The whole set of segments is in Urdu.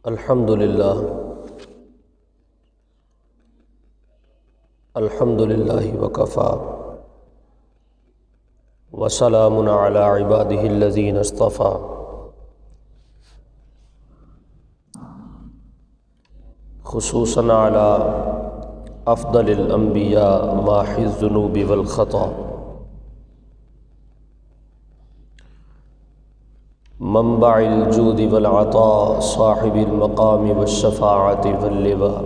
الحمد للہ وکفا وسلام علی عبادہ الذین اصطفى خصوصاً علی افضل الانبیاء ماحی الذنوب والخطا منبع الجود والعطاء صاحب المقام والشفاعة واللواء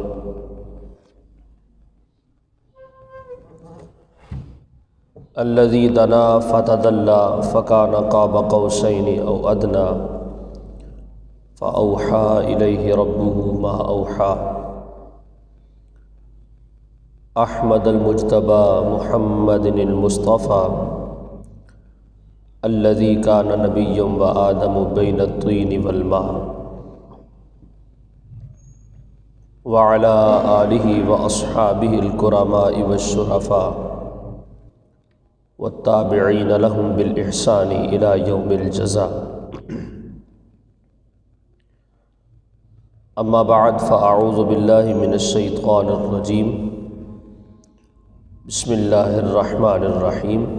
الذي دنا فتدلى فكان قاب قوسين أو أدنى فأوحى إليه ربه ما أوحى أحمد المجتبى محمد المصطفى الذي كان نبيا وآدم بين الطين والماء وعلى آله وأصحابه الكرماء والشرفاء والتابعين لهم بالإحسان إلى يوم الجزاء أما بعد فأعوذ بالله من الشيطان الرجيم بسم الله الرحمن الرحيم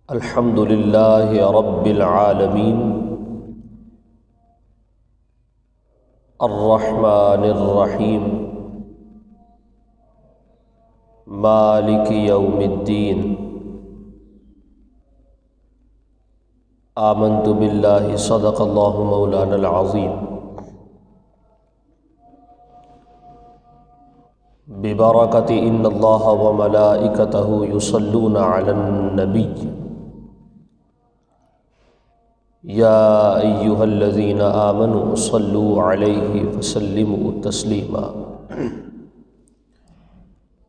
الحمد لله رب العالمين الرحمن الرحيم مالک یوم الدین آمنت باللہ صدق اللہ مولانا العظیم ببرکۃ ان اللہ وملائکتہ یصلون علی النبی یا ایہا الذین آمنوا صلوا علیہ وسلموا تسلیما۔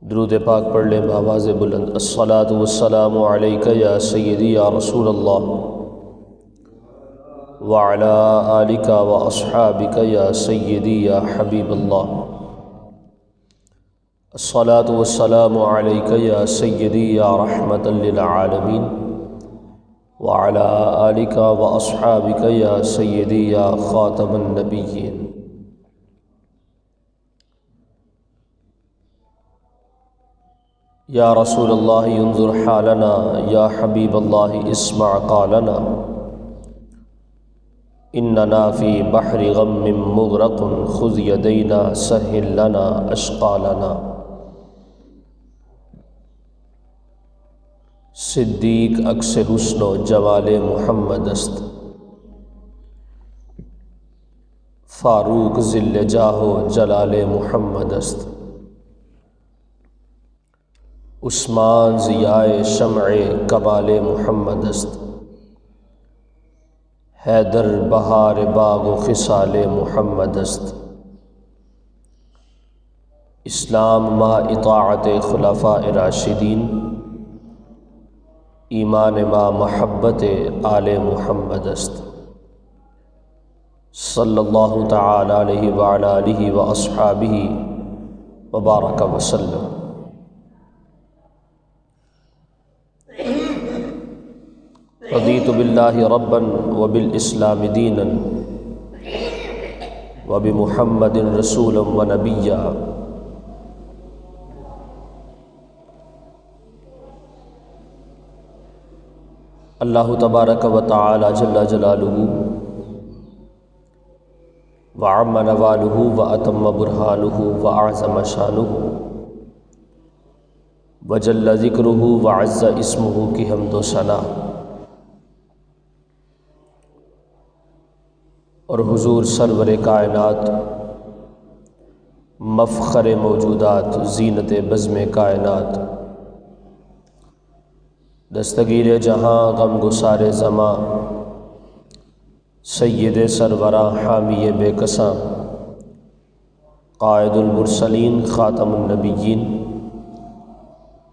درود پاک پڑھ لیں بآواز بلند۔ الصلاۃ والسلام علیک یا سیدی یا رسول اللہ وعلی آلک واصحابک یا سیدی یا حبیب اللہ۔ الصلاۃ والسلام علیک یا سیدی یا رحمۃ للعالمین وعلی آلک واصحابک یا سیدی یا خاتم النبیین۔ یا رسول اللہ انظر حالنا یا حبیب اللہ اسمع قالنا اننا فی بحر غم مغرق خذ یدینا سہل لنا اشقالنا۔ صدیق عکس حسن و جمال محمد است، فاروق ذل جاہ و جلال محمد است، عثمان ضیاء شمع کمال محمد است، حیدر بہار باغ و خصال محمد است، اسلام ما اطاعت خلفاء راشدین، ایمان ما محبت آل محمد است، صلی اللہ تعالی علیہ وعلی آلہ واصحابہ وبارک وسلم۔ رضیت باللہ ربا وبالاسلام دینا وبمحمد رسولا ونبیا۔ اللہ تبارک و تعالی جل جلالہ وعم نوالہ واتم برہانہ واعظم شانہ وجل ذکرہ وعز اسمہ کی حمد و ثنا، اور حضور سرور کائنات مفخر موجودات زینت بزم کائنات دستگیر جہاں غم گسار زماں سید سروراں حامی بے کساں قائد المرسلین خاتم النبیین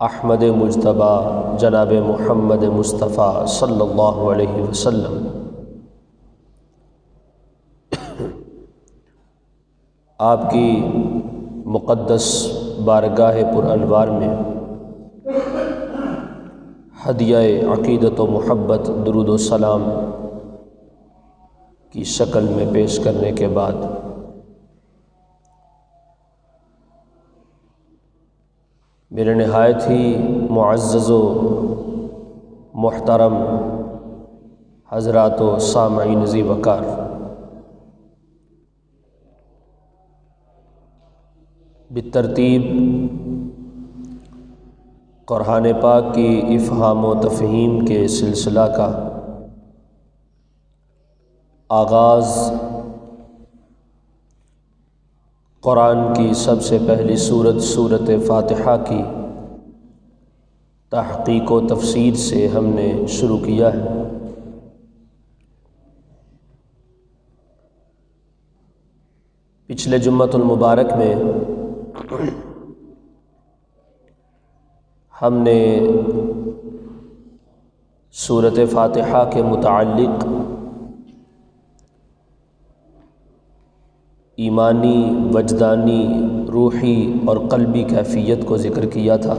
احمد مجتبیٰ جناب محمد مصطفیٰ صلی اللہ علیہ وسلم آپ کی مقدس بارگاہ پر انوار میں ہدیہ عقیدت و محبت درود و سلام کی شکل میں پیش کرنے کے بعد میرے نہایت ہی معزز و محترم حضرات و سامعین ذی وقار، بالترتیب قرآن پاک کی افہام و تفہیم کے سلسلہ کا آغاز قرآن کی سب سے پہلی سورت فاتحہ کی تحقیق و تفسیر سے ہم نے شروع کیا ہے۔ پچھلے جمعۃ المبارک میں ہم نے سورت فاتحہ کے متعلق ایمانی، وجدانی، روحی اور قلبی کیفیت کو ذکر کیا تھا۔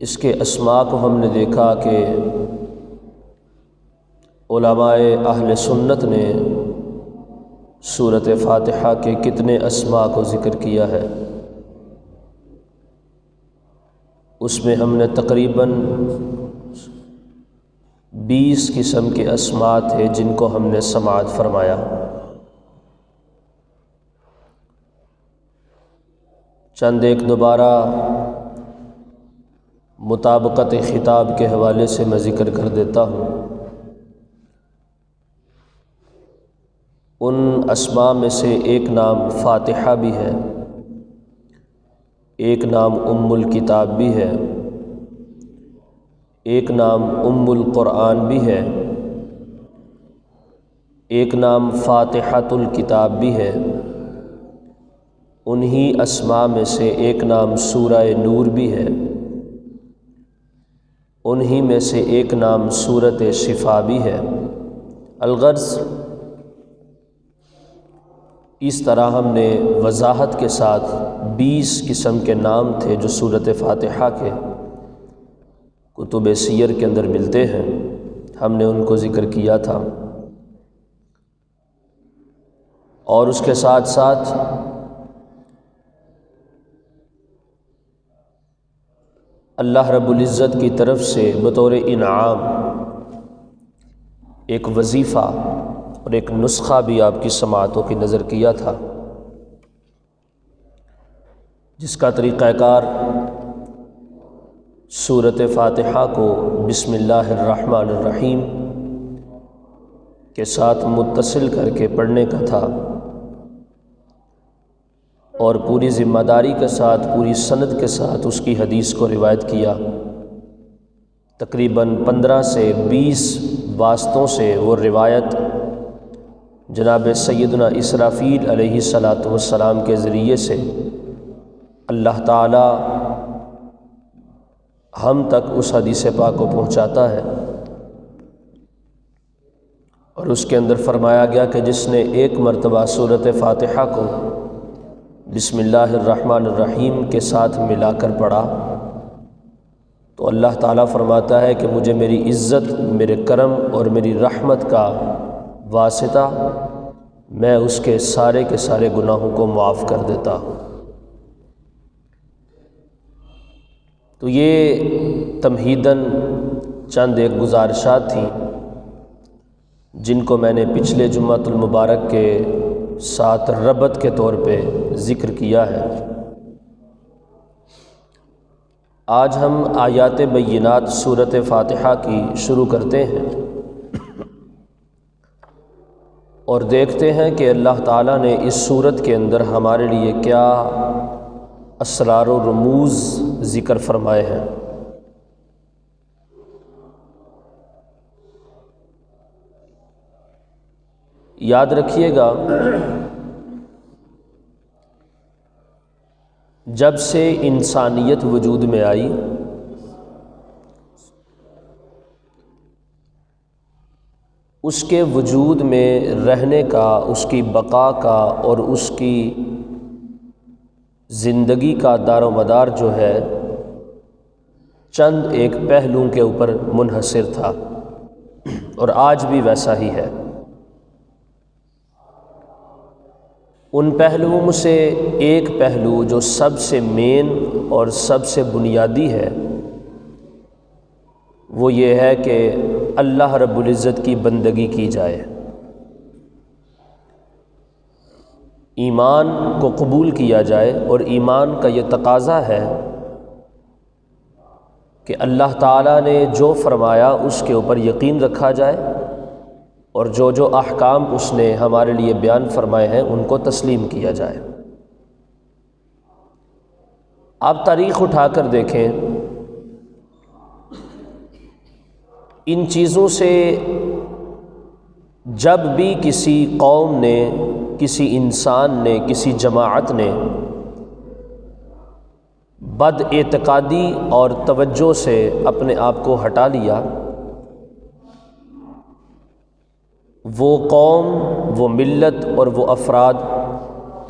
اس کے اسماء کو ہم نے دیکھا کہ علماء اہل سنت نے سورت فاتحہ کے کتنے اسماء کو ذکر کیا ہے۔ اس میں ہم نے تقریباً 20 قسم کے اسماء تھے جن کو ہم نے سماعت فرمایا۔ چند ایک دوبارہ مطابقت خطاب کے حوالے سے میں ذکر کر دیتا ہوں۔ ان اسماء میں سے ایک نام فاتحہ بھی ہے، ایک نام ام الکتاب بھی ہے، ایک نام ام القرآن بھی ہے، ایک نام فاتحۃ الکتاب بھی ہے۔ انہی اسماء میں سے ایک نام سورہ نور بھی ہے، انہی میں سے ایک نام سورۃ شفا بھی ہے۔ الغرض اس طرح ہم نے وضاحت کے ساتھ 20 قسم کے نام تھے جو سورۃ فاتحہ کے کتب سیر کے اندر ملتے ہیں، ہم نے ان کو ذکر کیا تھا۔ اور اس کے ساتھ ساتھ اللہ رب العزت کی طرف سے بطور انعام ایک وظیفہ اور ایک نسخہ بھی آپ کی سماعتوں کی نظر کیا تھا، جس کا طریقہ کار سورۃ فاتحہ کو بسم اللہ الرحمن الرحیم کے ساتھ متصل کر کے پڑھنے کا تھا، اور پوری ذمہ داری کے ساتھ، پوری سند کے ساتھ اس کی حدیث کو روایت کیا۔ تقریباً 15 سے 20 واسطوں سے وہ روایت جناب سیدنا اسرافیل علیہ السلام کے ذریعے سے اللہ تعالی ہم تک اس حدیث پاک کو پہنچاتا ہے، اور اس کے اندر فرمایا گیا کہ جس نے ایک مرتبہ سورۃ فاتحہ کو بسم اللہ الرحمن الرحیم کے ساتھ ملا کر پڑھا تو اللہ تعالیٰ فرماتا ہے کہ مجھے میری عزت، میرے کرم اور میری رحمت کا واسطہ میں اس کے سارے گناہوں کو معاف کر دیتا ہوں۔ تو یہ تمہیداً چند ایک گزارشات تھیں جن کو میں نے پچھلے جمعۃ المبارک کے ساتھ ربط کے طور پہ ذکر کیا ہے۔ آج ہم آیات بینات سورۃ فاتحہ کی شروع کرتے ہیں اور دیکھتے ہیں کہ اللہ تعالیٰ نے اس سورت کے اندر ہمارے لیے کیا اسرار و رموز ذکر فرمائے ہیں۔ یاد رکھیے گا، جب سے انسانیت وجود میں آئی اس کے وجود میں رہنے کا، اس کی بقا کا اور اس کی زندگی کا دار و مدار جو ہے چند ایک پہلوؤں کے اوپر منحصر تھا اور آج بھی ویسا ہی ہے۔ ان پہلوؤں میں سے ایک پہلو جو سب سے مین اور سب سے بنیادی ہے وہ یہ ہے کہ اللہ رب العزت کی بندگی کی جائے، ایمان کو قبول کیا جائے، اور ایمان کا یہ تقاضا ہے کہ اللہ تعالیٰ نے جو فرمایا اس کے اوپر یقین رکھا جائے، اور جو جو احکام اس نے ہمارے لیے بیان فرمائے ہیں ان کو تسلیم کیا جائے۔ آپ تاریخ اٹھا کر دیکھیں، ان چیزوں سے جب بھی کسی قوم نے، کسی انسان نے، کسی جماعت نے بد اعتقادی اور توجہ سے اپنے آپ کو ہٹا لیا، وہ قوم، وہ ملت اور وہ افراد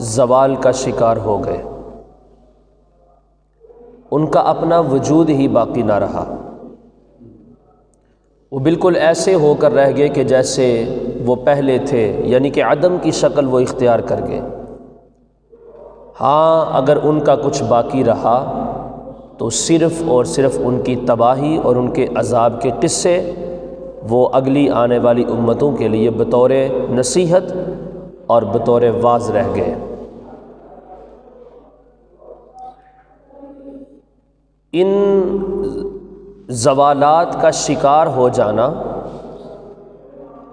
زوال کا شکار ہو گئے، ان کا اپنا وجود ہی باقی نہ رہا، وہ بالکل ایسے ہو کر رہ گئے کہ جیسے وہ پہلے تھے، یعنی کہ عدم کی شکل وہ اختیار کر گئے۔ ہاں اگر ان کا کچھ باقی رہا تو صرف اور صرف ان کی تباہی اور ان کے عذاب کے قصے وہ اگلی آنے والی امتوں کے لیے بطور نصیحت اور بطور واعظ رہ گئے۔ ان زوالات کا شکار ہو جانا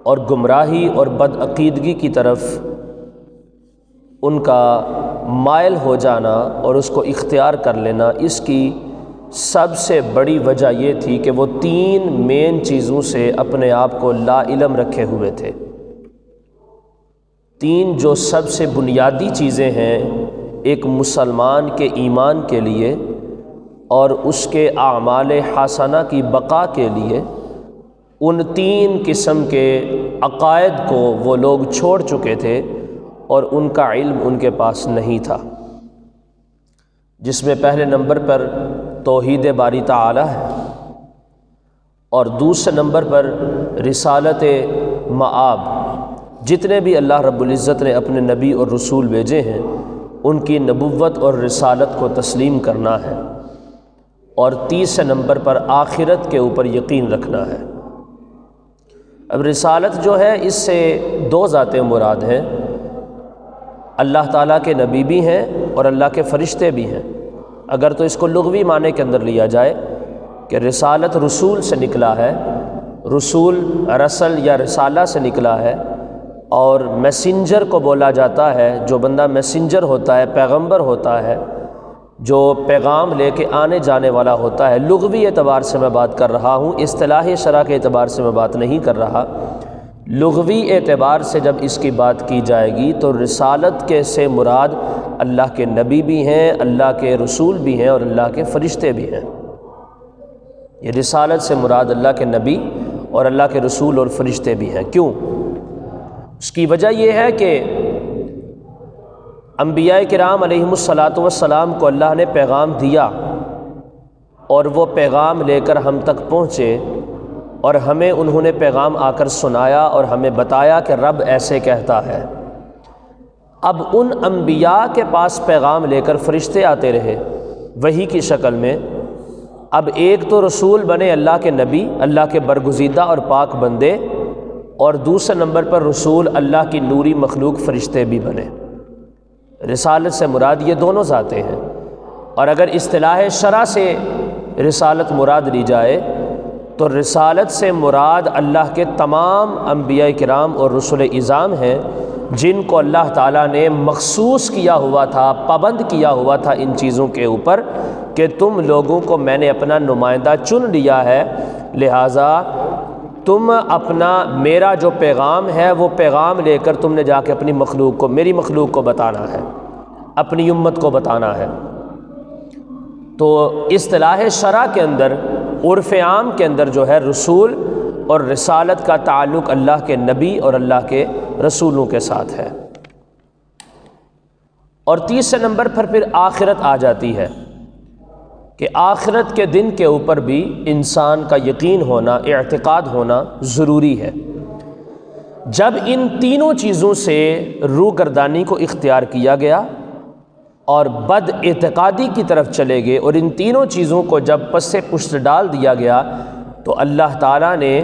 اور گمراہی اور بدعقیدگی کی طرف ان کا مائل ہو جانا اور اس کو اختیار کر لینا، اس کی سب سے بڑی وجہ یہ تھی کہ وہ تین مین چیزوں سے اپنے آپ کو لا علم رکھے ہوئے تھے۔ تین جو سب سے بنیادی چیزیں ہیں ایک مسلمان کے ایمان کے لیے اور اس کے اعمال حسنہ کی بقا کے لیے، ان تین قسم کے عقائد کو وہ لوگ چھوڑ چکے تھے اور ان کا علم ان کے پاس نہیں تھا، جس میں پہلے نمبر پر توحید باری تعالی ہے، اور دوسرے نمبر پر رسالت مآب، جتنے بھی اللہ رب العزت نے اپنے نبی اور رسول بھیجے ہیں ان کی نبوت اور رسالت کو تسلیم کرنا ہے، اور تیسرے نمبر پر آخرت کے اوپر یقین رکھنا ہے۔ اب رسالت جو ہے اس سے دو ذاتیں مراد ہیں، اللہ تعالیٰ کے نبی بھی ہیں اور اللہ کے فرشتے بھی ہیں۔ اگر تو اس کو لغوی معنی کے اندر لیا جائے کہ رسالت رسول سے نکلا ہے، رسول رسل یا رسالہ سے نکلا ہے، اور میسنجر کو بولا جاتا ہے، جو بندہ میسنجر ہوتا ہے، پیغمبر ہوتا ہے، جو پیغام لے کے آنے جانے والا ہوتا ہے۔ لغوی اعتبار سے میں بات کر رہا ہوں، اصطلاحی شرح کے اعتبار سے میں بات نہیں کر رہا۔ لغوی اعتبار سے جب اس کی بات کی جائے گی تو رسالت کے سے مراد اللہ کے نبی بھی ہیں، اللہ کے رسول بھی ہیں اور اللہ کے فرشتے بھی ہیں۔ یہ رسالت سے مراد اللہ کے نبی اور اللہ کے رسول اور فرشتے بھی ہیں۔ کیوں؟ اس کی وجہ یہ ہے کہ انبیاء کرام علیہم الصلاۃ والسلام کو اللہ نے پیغام دیا اور وہ پیغام لے کر ہم تک پہنچے، اور ہمیں انہوں نے پیغام آ کر سنایا اور ہمیں بتایا کہ رب ایسے کہتا ہے۔ اب ان انبیاء کے پاس پیغام لے کر فرشتے آتے رہے وحی کی شکل میں۔ اب ایک تو رسول بنے اللہ کے نبی، اللہ کے برگزیدہ اور پاک بندے، اور دوسرے نمبر پر رسول اللہ کی نوری مخلوق فرشتے بھی بنے۔ رسالت سے مراد یہ دونوں ذاتیں ہیں، اور اگر اصطلاح شرع سے رسالت مراد لی جائے تو رسالت سے مراد اللہ کے تمام انبیاء کرام اور رسل اعظام ہیں، جن کو اللہ تعالیٰ نے مخصوص کیا ہوا تھا، پابند کیا ہوا تھا ان چیزوں کے اوپر کہ تم لوگوں کو میں نے اپنا نمائندہ چن لیا ہے، لہٰذا تم اپنا میرا جو پیغام ہے وہ پیغام لے کر تم نے جا کے اپنی مخلوق کو، میری مخلوق کو بتانا ہے، اپنی امت کو بتانا ہے۔ تو اصطلاح شرع کے اندر، عرف عام کے اندر جو ہے رسول اور رسالت کا تعلق اللہ کے نبی اور اللہ کے رسولوں کے ساتھ ہے۔ اور تیسرے نمبر پر پھر آخرت آ جاتی ہے۔ کہ آخرت کے دن کے اوپر بھی انسان کا یقین ہونا، اعتقاد ہونا ضروری ہے۔ جب ان تینوں چیزوں سے روگردانی کو اختیار کیا گیا اور بد اعتقادی کی طرف چلے گئے اور ان تینوں چیزوں کو جب پس پشت ڈال دیا گیا، تو اللہ تعالیٰ نے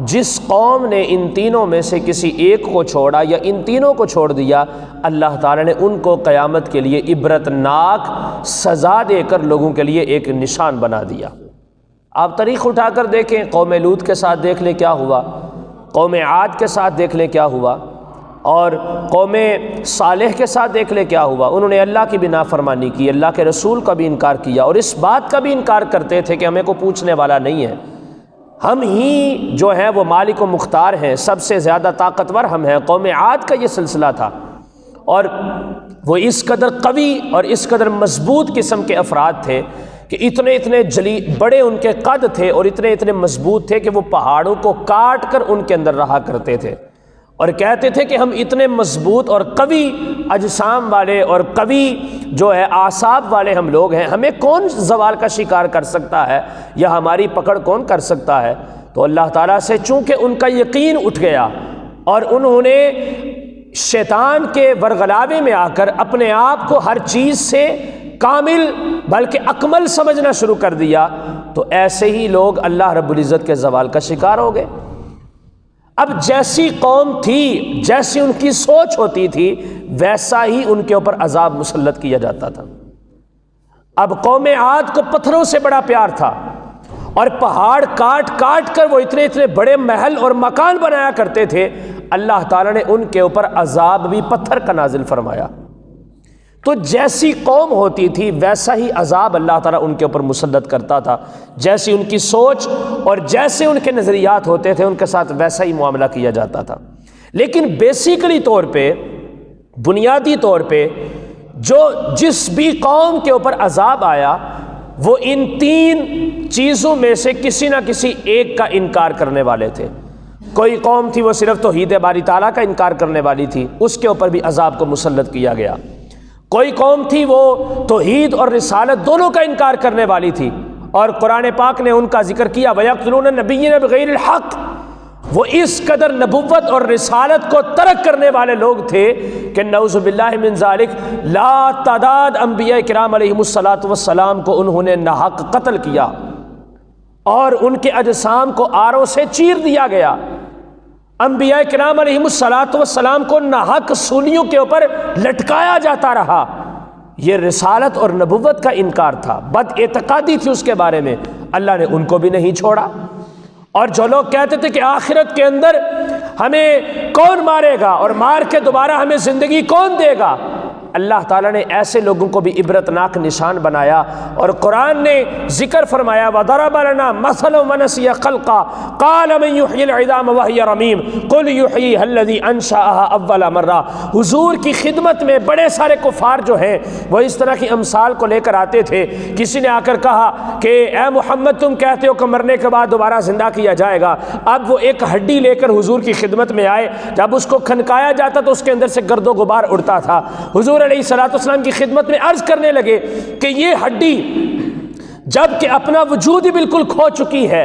جس قوم نے ان تینوں میں سے کسی ایک کو چھوڑا یا ان تینوں کو چھوڑ دیا، اللہ تعالیٰ نے ان کو قیامت کے لیے عبرتناک سزا دے کر لوگوں کے لیے ایک نشان بنا دیا۔ آپ تاریخ اٹھا کر دیکھیں، قوم لوط کے ساتھ دیکھ لیں کیا ہوا، قوم عاد کے ساتھ دیکھ لیں کیا ہوا، اور قوم صالح کے ساتھ دیکھ لیں کیا ہوا۔ انہوں نے اللہ کی بھی نافرمانی کی، اللہ کے رسول کا بھی انکار کیا، اور اس بات کا بھی انکار کرتے تھے کہ ہمیں کوئی پوچھنے والا نہیں ہے، ہم ہی جو ہیں وہ مالک و مختار ہیں، سب سے زیادہ طاقتور ہم ہیں۔ قوم عاد کا یہ سلسلہ تھا، اور وہ اس قدر قوی اور اس قدر مضبوط قسم کے افراد تھے کہ اتنے بڑے ان کے قد تھے اور اتنے مضبوط تھے کہ وہ پہاڑوں کو کاٹ کر ان کے اندر رہا کرتے تھے، اور کہتے تھے کہ ہم اتنے مضبوط اور قوی اجسام والے اور قوی جو ہے اعصاب والے ہم لوگ ہیں، ہمیں کون زوال کا شکار کر سکتا ہے یا ہماری پکڑ کون کر سکتا ہے۔ تو اللہ تعالیٰ سے چونکہ ان کا یقین اٹھ گیا اور انہوں نے شیطان کے ورغلاوے میں آ کر اپنے آپ کو ہر چیز سے کامل بلکہ اکمل سمجھنا شروع کر دیا، تو ایسے ہی لوگ اللہ رب العزت کے زوال کا شکار ہو گئے۔ اب جیسی قوم تھی، جیسی ان کی سوچ ہوتی تھی، ویسا ہی ان کے اوپر عذاب مسلط کیا جاتا تھا۔ اب قوم عاد کو پتھروں سے بڑا پیار تھا، اور پہاڑ کاٹ کاٹ کر وہ اتنے بڑے محل اور مکان بنایا کرتے تھے، اللہ تعالیٰ نے ان کے اوپر عذاب بھی پتھر کا نازل فرمایا۔ تو جیسی قوم ہوتی تھی ویسا ہی عذاب اللہ تعالیٰ ان کے اوپر مسلط کرتا تھا، جیسی ان کی سوچ اور جیسے ان کے نظریات ہوتے تھے ان کے ساتھ ویسا ہی معاملہ کیا جاتا تھا۔ لیکن بیسیکلی طور پہ، بنیادی طور پہ، جس بھی قوم کے اوپر عذاب آیا وہ ان تین چیزوں میں سے کسی نہ کسی ایک کا انکار کرنے والے تھے۔ کوئی قوم تھی وہ صرف توحید باری تعالیٰ کا انکار کرنے والی تھی، اس کے اوپر بھی عذاب کو مسلط کیا گیا۔ کوئی قوم تھی وہ توحید اور رسالت دونوں کا انکار کرنے والی تھی، اور قرآن پاک نے ان کا ذکر کیا وَيَقْتُلُونَ النَّبِيِّينَ بِغَيْرِ الْحَقِّ۔ وہ اس قدر نبوت اور رسالت کو ترک کرنے والے لوگ تھے کہ نعوذ باللہ من ذالک لا تعداد انبیاء کرام علیہم الصلاۃ والسلام کو انہوں نے ناحق قتل کیا، اور ان کے اجسام کو آروں سے چیر دیا گیا۔ انبیاء کرام علیہم الصلاۃ والسلام کو ناحق سولیوں کے اوپر لٹکایا جاتا رہا۔ یہ رسالت اور نبوت کا انکار تھا، بد اعتقادی تھی اس کے بارے میں، اللہ نے ان کو بھی نہیں چھوڑا۔ اور جو لوگ کہتے تھے کہ آخرت کے اندر ہمیں کون مارے گا اور مار کے دوبارہ ہمیں زندگی کون دے گا، اللہ تعالیٰ نے ایسے لوگوں کو بھی عبرتناک نشان بنایا، اور قرآن نے ذکر فرمایا وَضَرَبَ لَنَا مَثَلًا وَنَسِيَ خَلْقًا قَالَ مَن يُحْيِي الْعِظَامَ وَهِيَ رَمِيمٌ قُلْ يُحْيِيهَا الَّذِي أَنشَأَهَا أَوَّلَ مَرَّةٍ۔ حضور کی خدمت میں بڑے سارے کفار جو ہیں وہ اس طرح کی امثال کو لے کر آتے تھے۔ کسی نے آ کر کہا کہ اے محمد تم کہتے ہو کہ مرنے کے بعد دوبارہ زندہ کیا جائے گا، اب وہ ایک ہڈی لے کر حضور کی خدمت میں آئے، جب اس کو کھنکایا جاتا تو اس کے اندر سے گرد و غبار اڑتا تھا۔ حضور علیہ الصلوۃ والسلام کی خدمت میں عرض کرنے لگے کہ یہ ہڈی جب کہ اپنا وجود ہی بالکل کھو چکی ہے،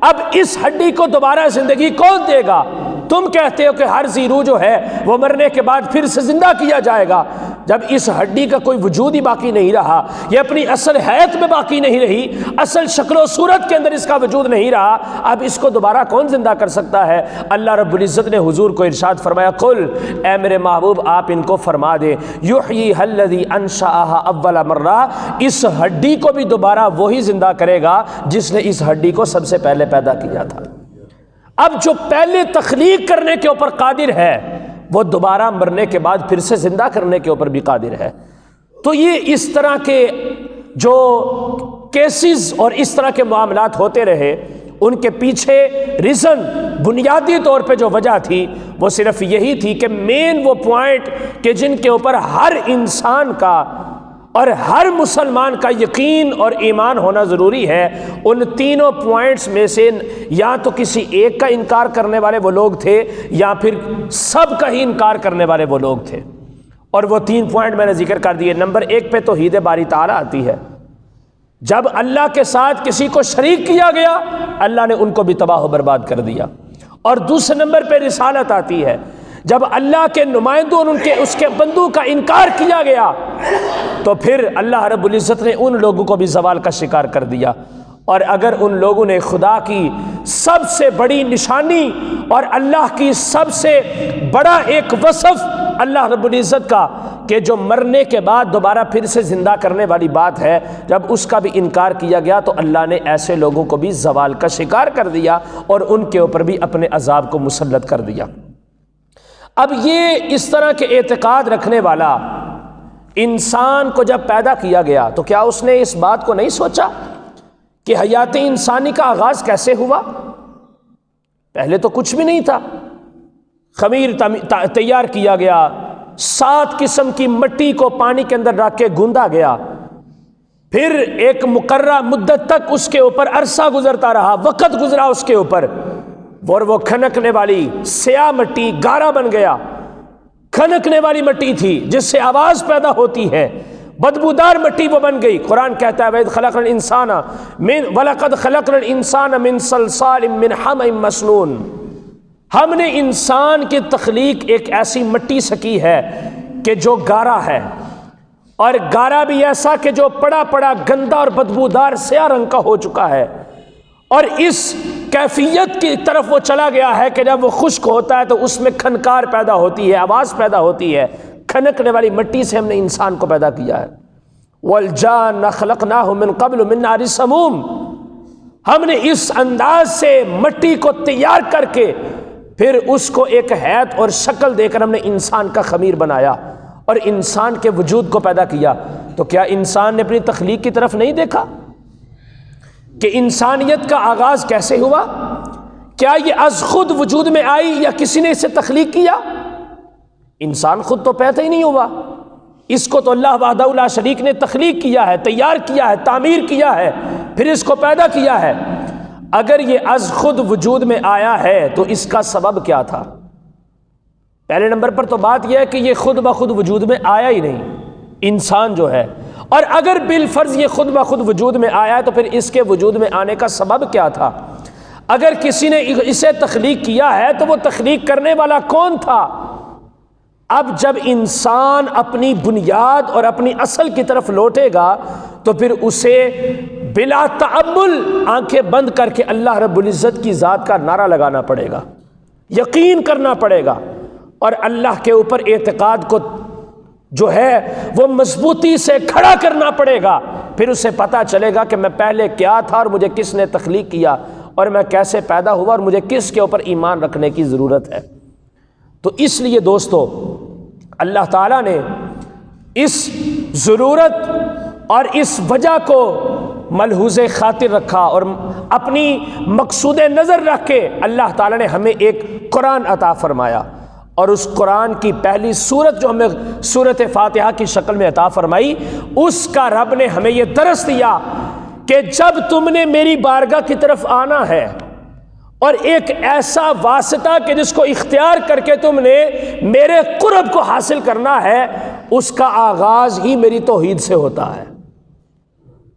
اب اس ہڈی کو دوبارہ زندگی کون دے گا؟ تم کہتے ہو کہ ہر ذی روح جو ہے وہ مرنے کے بعد پھر سے زندہ کیا جائے گا، جب اس ہڈی کا کوئی وجود ہی باقی نہیں رہا، یہ اپنی اصل حیت میں باقی نہیں رہی، اصل شکل و صورت کے اندر اس کا وجود نہیں رہا، اب اس کو دوبارہ کون زندہ کر سکتا ہے؟ اللہ رب العزت نے حضور کو ارشاد فرمایا قل، اے میرے محبوب آپ ان کو فرما دے یحییھا الذی انشأھا اول مرہ، اس ہڈی کو بھی دوبارہ وہی زندہ کرے گا جس نے اس ہڈی کو سب سے پہلے پیدا کیا تھا۔ اب جو پہلے تخلیق کرنے کے اوپر قادر ہے وہ دوبارہ مرنے کے بعد پھر سے زندہ کرنے کے اوپر بھی قادر ہے۔ تو یہ اس طرح کے جو کیسز اور اس طرح کے معاملات ہوتے رہے، ان کے پیچھے ریزن، بنیادی طور پہ جو وجہ تھی وہ صرف یہی تھی کہ مین وہ پوائنٹ کہ جن کے اوپر ہر انسان کا اور ہر مسلمان کا یقین اور ایمان ہونا ضروری ہے، ان تینوں پوائنٹس میں سے یا تو کسی ایک کا انکار کرنے والے وہ لوگ تھے یا پھر سب کا ہی انکار کرنے والے وہ لوگ تھے۔ اور وہ تین پوائنٹ میں نے ذکر کر دیے۔ نمبر ایک پہ توحید باری تعالیٰ آتی ہے، جب اللہ کے ساتھ کسی کو شریک کیا گیا اللہ نے ان کو بھی تباہ و برباد کر دیا۔ اور دوسرے نمبر پہ رسالت آتی ہے، جب اللہ کے نمائندوں اور اس کے بندوں کا انکار کیا گیا تو پھر اللہ رب العزت نے ان لوگوں کو بھی زوال کا شکار کر دیا۔ اور اگر ان لوگوں نے خدا کی سب سے بڑی نشانی اور اللہ کی سب سے بڑا ایک وصف اللہ رب العزت کا کہ جو مرنے کے بعد دوبارہ پھر سے زندہ کرنے والی بات ہے، جب اس کا بھی انکار کیا گیا تو اللہ نے ایسے لوگوں کو بھی زوال کا شکار کر دیا اور ان کے اوپر بھی اپنے عذاب کو مسلط کر دیا۔ اب یہ اس طرح کے اعتقاد رکھنے والا انسان کو جب پیدا کیا گیا تو کیا اس نے اس بات کو نہیں سوچا کہ حیات انسانی کا آغاز کیسے ہوا؟ پہلے تو کچھ بھی نہیں تھا، خمیر تیار کیا گیا، 7 قسم کی مٹی کو پانی کے اندر رکھ کے گوندا گیا، پھر ایک مقررہ مدت تک اس کے اوپر عرصہ گزرتا رہا، وقت گزرا اس کے اوپر، اور وہ کھنکنے والی سیاہ مٹی گارا بن گیا، کھنکنے والی مٹی تھی جس سے آواز پیدا ہوتی ہے، بدبودار مٹی وہ بن گئی۔ قرآن کہتا ہے وَإِذْ خَلَقْنَا الْإِنسَانَ وَلَقَدْ خَلَقْنَا الْإِنسَانَ مِنْ صَلْصَالٍ مِنْ حَمَإٍ مَسْنُونٍ، ہم نے انسان کی تخلیق ایک ایسی مٹی سے کی ہے کہ جو گارا ہے، اور گارا بھی ایسا کہ جو پڑا پڑا گندا اور بدبودار سیاہ رنگ کا ہو چکا ہے، اور اس کیفیت کی طرف وہ چلا گیا ہے کہ جب وہ خشک ہوتا ہے تو اس میں کھنکار پیدا ہوتی ہے، آواز پیدا ہوتی ہے۔ کھنکنے والی مٹی سے ہم نے انسان کو پیدا کیا ہے۔ وَالْجَانَّ خَلَقْنَاهُ مِنْ قَبْلُ مِنْ نَارِ السَّمُومِ، ہم نے اس انداز سے مٹی کو تیار کر کے پھر اس کو ایک حیت اور شکل دے کر ہم نے انسان کا خمیر بنایا اور انسان کے وجود کو پیدا کیا۔ تو کیا انسان نے اپنی تخلیق کی طرف نہیں دیکھا کہ انسانیت کا آغاز کیسے ہوا؟ کیا یہ از خود وجود میں آئی یا کسی نے اسے تخلیق کیا؟ انسان خود تو پیدا ہی نہیں ہوا، اس کو تو اللہ وحدہ لا شریک نے تخلیق کیا ہے، تیار کیا ہے، تعمیر کیا ہے، پھر اس کو پیدا کیا ہے۔ اگر یہ از خود وجود میں آیا ہے تو اس کا سبب کیا تھا؟ پہلے نمبر پر تو بات یہ ہے کہ یہ خود بخود وجود میں آیا ہی نہیں انسان جو ہے، اور اگر بالفرض یہ خود بخود وجود میں آیا ہے تو پھر اس کے وجود میں آنے کا سبب کیا تھا؟ اگر کسی نے اسے تخلیق کیا ہے تو وہ تخلیق کرنے والا کون تھا؟ اب جب انسان اپنی بنیاد اور اپنی اصل کی طرف لوٹے گا تو پھر اسے بلا تعمل آنکھیں بند کر کے اللہ رب العزت کی ذات کا نعرہ لگانا پڑے گا، یقین کرنا پڑے گا، اور اللہ کے اوپر اعتقاد کو جو ہے وہ مضبوطی سے کھڑا کرنا پڑے گا۔ پھر اسے پتہ چلے گا کہ میں پہلے کیا تھا اور مجھے کس نے تخلیق کیا، اور میں کیسے پیدا ہوا اور مجھے کس کے اوپر ایمان رکھنے کی ضرورت ہے۔ تو اس لیے دوستو اللہ تعالیٰ نے اس ضرورت اور اس وجہ کو ملحوظ خاطر رکھا اور اپنی مقصود نظر رکھ کے اللہ تعالیٰ نے ہمیں ایک قرآن عطا فرمایا، اور اس قرآن کی پہلی سورت جو ہمیں سورت فاتحہ کی شکل میں عطا فرمائی، اس کا رب نے ہمیں یہ درس دیا کہ جب تم نے میری بارگاہ کی طرف آنا ہے اور ایک ایسا واسطہ کہ جس کو اختیار کر کے تم نے میرے قرب کو حاصل کرنا ہے، اس کا آغاز ہی میری توحید سے ہوتا ہے۔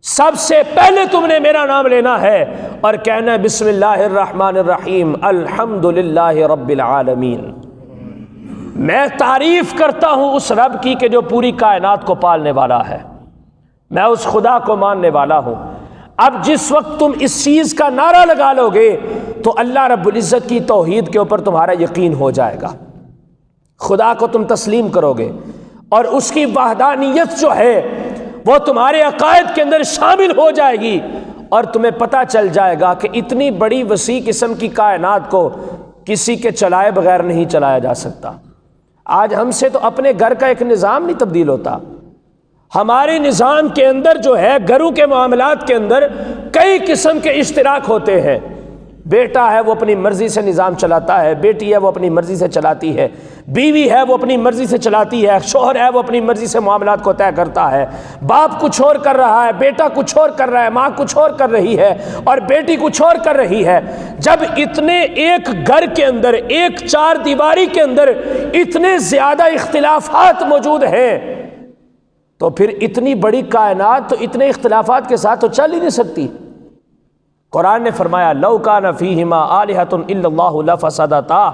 سب سے پہلے تم نے میرا نام لینا ہے اور کہنا ہے بسم اللہ الرحمن الرحیم الحمدللہ رب العالمین۔ میں تعریف کرتا ہوں اس رب کی کہ جو پوری کائنات کو پالنے والا ہے، میں اس خدا کو ماننے والا ہوں۔ اب جس وقت تم اس چیز کا نعرہ لگا لو گے تو اللہ رب العزت کی توحید کے اوپر تمہارا یقین ہو جائے گا، خدا کو تم تسلیم کرو گے، اور اس کی وحدانیت جو ہے وہ تمہارے عقائد کے اندر شامل ہو جائے گی، اور تمہیں پتہ چل جائے گا کہ اتنی بڑی وسیع قسم کی کائنات کو کسی کے چلائے بغیر نہیں چلایا جا سکتا۔ آج ہم سے تو اپنے گھر کا ایک نظام نہیں تبدیل ہوتا، ہمارے نظام کے اندر جو ہے گھروں کے معاملات کے اندر کئی قسم کے اشتراک ہوتے ہیں۔ بیٹا ہے وہ اپنی مرضی سے نظام چلاتا ہے، بیٹی ہے وہ اپنی مرضی سے چلاتی ہے، بیوی ہے وہ اپنی مرضی سے چلاتی ہے، شوہر ہے وہ اپنی مرضی سے معاملات کو طے کرتا ہے، باپ کچھ اور کر رہا ہے، بیٹا کچھ اور کر رہا ہے، ماں کچھ اور کر رہی ہے، اور بیٹی کچھ اور کر رہی ہے۔ جب اتنے ایک گھر کے اندر، ایک چار دیواری کے اندر اتنے زیادہ اختلافات موجود ہیں تو پھر اتنی بڑی کائنات تو اتنے اختلافات کے ساتھ تو چل ہی نہیں سکتی۔ قرآن نے فرمایا لو کان فیہما آلہۃ الا اللہ لفسدتا،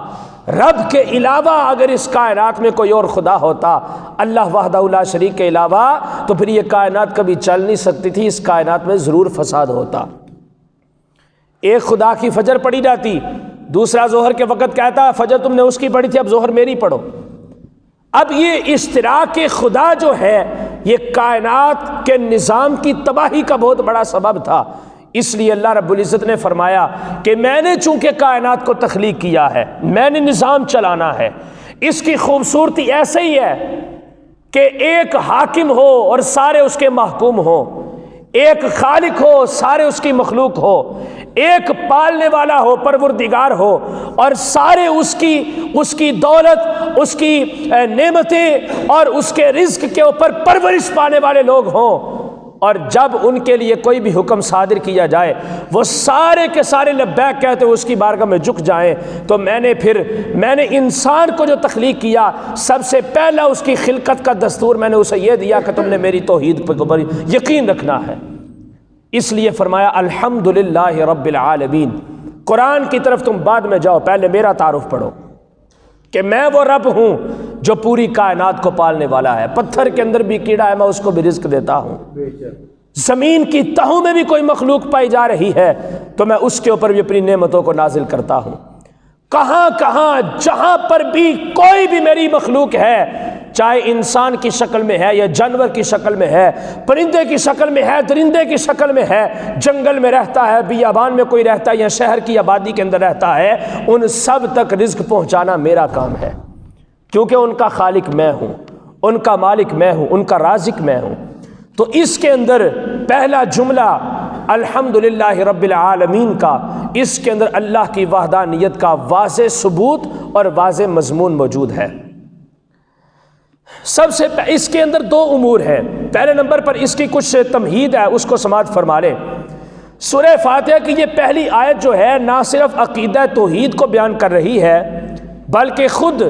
رب کے علاوہ اگر اس کائنات میں کوئی اور خدا ہوتا اللہ وحدہ لا شریک کے علاوہ، تو پھر یہ کائنات کبھی چل نہیں سکتی تھی، اس کائنات میں ضرور فساد ہوتا۔ ایک خدا کی فجر پڑھی جاتی، دوسرا ظہر کے وقت کہتا فجر تم نے اس کی پڑھی تھی اب ظہر میری پڑھو۔ اب یہ اشتراک خدا جو ہے یہ کائنات کے نظام کی تباہی کا بہت بڑا سبب تھا، اس لیے اللہ رب العزت نے فرمایا کہ میں نے چونکہ کائنات کو تخلیق کیا ہے، میں نے نظام چلانا ہے۔ اس کی خوبصورتی ایسے ہی ہے کہ ایک حاکم ہو اور سارے اس کے محکوم ہوں، ایک خالق ہو سارے اس کی مخلوق ہو، ایک پالنے والا ہو پروردگار ہو اور سارے اس کی دولت، اس کی نعمتیں اور اس کے رزق کے اوپر پرورش پانے والے لوگ ہوں، اور جب ان کے لیے کوئی بھی حکم صادر کیا جائے وہ سارے کے سارے لبیک کہتے ہوئے اس کی بارگاہ میں جھک جائیں۔ تو میں نے انسان کو جو تخلیق کیا سب سے پہلا اس کی خلقت کا دستور میں نے اسے یہ دیا کہ تم نے میری توحید پر یقین رکھنا ہے۔ اس لیے فرمایا الحمدللہ رب العالمین۔ قرآن کی طرف تم بعد میں جاؤ، پہلے میرا تعارف پڑھو کہ میں وہ رب ہوں جو پوری کائنات کو پالنے والا ہے۔ پتھر کے اندر بھی کیڑا ہے میں اس کو بھی رزق دیتا ہوں، زمین کی تہوں میں بھی کوئی مخلوق پائی جا رہی ہے تو میں اس کے اوپر بھی اپنی نعمتوں کو نازل کرتا ہوں۔ کہاں کہاں جہاں پر بھی کوئی بھی میری مخلوق ہے، چاہے انسان کی شکل میں ہے یا جانور کی شکل میں ہے، پرندے کی شکل میں ہے، درندے کی شکل میں ہے، جنگل میں رہتا ہے، بیابان میں کوئی رہتا ہے یا شہر کی آبادی کے اندر رہتا ہے، ان سب تک رزق پہنچانا میرا کام ہے، کیونکہ ان کا خالق میں ہوں، ان کا مالک میں ہوں، ان کا رازق میں ہوں۔ تو اس کے اندر پہلا جملہ الحمدللہ رب العالمین کا، اس کے اندر اللہ کی وحدانیت کا واضح ثبوت اور واضح مضمون موجود ہے۔ سب سے اس کے اندر دو امور ہیں۔ پہلے نمبر پر اس کی کچھ تمہید ہے، اس کو سماعت فرما لیں۔ سورہ فاتحہ کی یہ پہلی آیت جو ہے نہ صرف عقیدہ توحید کو بیان کر رہی ہے بلکہ خود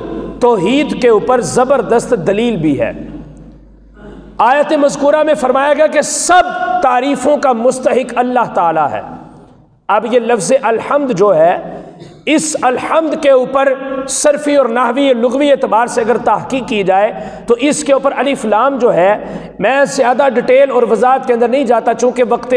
توحید کے اوپر زبردست دلیل بھی ہے۔ آیت مذکورہ میں فرمایا گیا کہ سب تعریفوں کا مستحق اللہ تعالی ہے۔ اب یہ لفظ الحمد جو ہے، اس الحمد کے اوپر صرفی اور نحوی لغوی اعتبار سے اگر تحقیق کی جائے تو اس کے اوپر الف لام جو ہے، میں زیادہ ڈیٹیل اور وضاحت کے اندر نہیں جاتا چونکہ وقت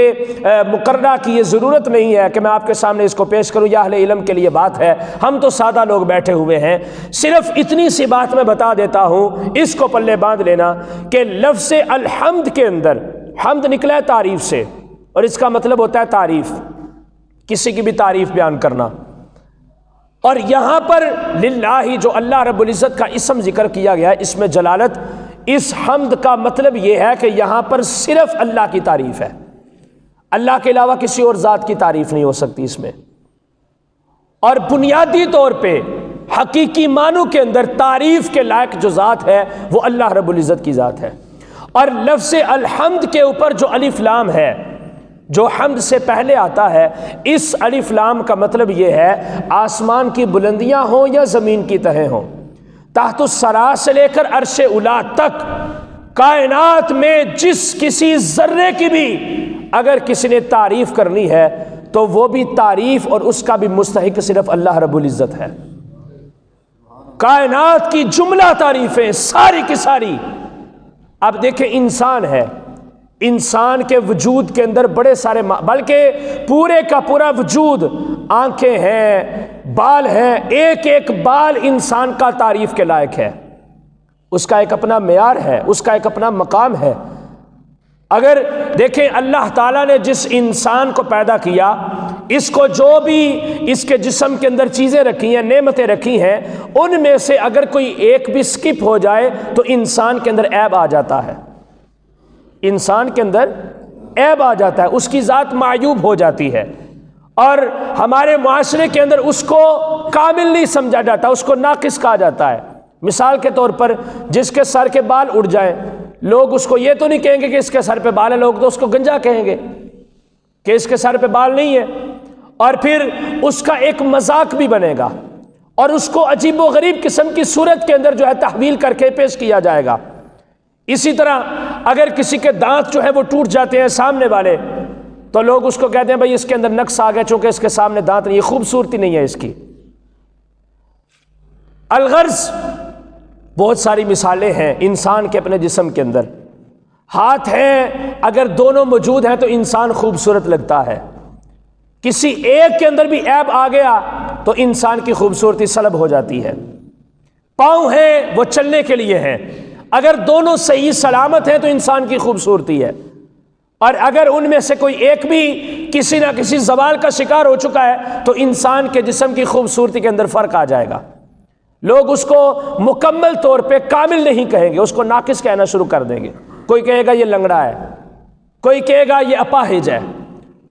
مقررہ کی یہ ضرورت نہیں ہے کہ میں آپ کے سامنے اس کو پیش کروں، یا اہل علم کے لیے بات ہے، ہم تو سادہ لوگ بیٹھے ہوئے ہیں۔ صرف اتنی سی بات میں بتا دیتا ہوں، اس کو پلے باندھ لینا کہ لفظ الحمد کے اندر حمد نکلا ہے تعریف سے، اور اس کا مطلب ہوتا ہے تعریف، کسی کی بھی تعریف بیان کرنا۔ اور یہاں پر للہ جو اللہ رب العزت کا اسم ذکر کیا گیا ہے، اس میں جلالت، اس حمد کا مطلب یہ ہے کہ یہاں پر صرف اللہ کی تعریف ہے، اللہ کے علاوہ کسی اور ذات کی تعریف نہیں ہو سکتی اس میں۔ اور بنیادی طور پہ حقیقی معنوں کے اندر تعریف کے لائق جو ذات ہے وہ اللہ رب العزت کی ذات ہے۔ اور لفظ الحمد کے اوپر جو الف لام ہے، جو حمد سے پہلے آتا ہے، اس الف لام کا مطلب یہ ہے آسمان کی بلندیاں ہوں یا زمین کی تہیں ہوں، تحت الثری سے لے کر عرش اولی تک کائنات میں جس کسی ذرے کی بھی اگر کسی نے تعریف کرنی ہے تو وہ بھی تعریف اور اس کا بھی مستحق صرف اللہ رب العزت ہے۔ کائنات کی جملہ تعریفیں ساری کی ساری۔ اب دیکھیں انسان ہے، انسان کے وجود کے اندر بڑے سارے بلکہ پورے کا پورا وجود، آنکھیں ہیں، بال ہیں، ایک ایک بال انسان کا تعریف کے لائق ہے، اس کا ایک اپنا معیار ہے، اس کا ایک اپنا مقام ہے۔ اگر دیکھیں اللہ تعالیٰ نے جس انسان کو پیدا کیا، اس کو جو بھی اس کے جسم کے اندر چیزیں رکھی ہیں، نعمتیں رکھی ہیں، ان میں سے اگر کوئی ایک بھی سکپ ہو جائے تو انسان کے اندر عیب آ جاتا ہے، انسان کے اندر عیب آ جاتا ہے، اس کی ذات معیوب ہو جاتی ہے، اور ہمارے معاشرے کے اندر اس کو کامل نہیں سمجھا جاتا، اس کو ناقص کہا جاتا ہے۔ مثال کے طور پر جس کے سر کے بال اڑ جائیں، لوگ اس کو یہ تو نہیں کہیں گے کہ اس کے سر پہ بال ہے، لوگ تو اس کو گنجا کہیں گے کہ اس کے سر پہ بال نہیں ہے، اور پھر اس کا ایک مذاق بھی بنے گا اور اس کو عجیب و غریب قسم کی صورت کے اندر جو ہے تحویل کر کے پیش کیا جائے گا۔ اسی طرح اگر کسی کے دانت جو ہے وہ ٹوٹ جاتے ہیں سامنے والے، تو لوگ اس کو کہتے ہیں بھائی اس کے اندر نقص آ گیا چونکہ اس کے سامنے دانت نہیں، یہ خوبصورتی نہیں ہے اس کی۔ الغرض بہت ساری مثالیں ہیں انسان کے اپنے جسم کے اندر۔ ہاتھ ہیں، اگر دونوں موجود ہیں تو انسان خوبصورت لگتا ہے، کسی ایک کے اندر بھی عیب آ گیا تو انسان کی خوبصورتی سلب ہو جاتی ہے۔ پاؤں ہیں، وہ چلنے کے لیے ہیں، اگر دونوں صحیح سلامت ہیں تو انسان کی خوبصورتی ہے، اور اگر ان میں سے کوئی ایک بھی کسی نہ کسی زوال کا شکار ہو چکا ہے تو انسان کے جسم کی خوبصورتی کے اندر فرق آ جائے گا۔ لوگ اس کو مکمل طور پہ کامل نہیں کہیں گے، اس کو ناقص کہنا شروع کر دیں گے۔ کوئی کہے گا یہ لنگڑا ہے، کوئی کہے گا یہ اپاہج ہے،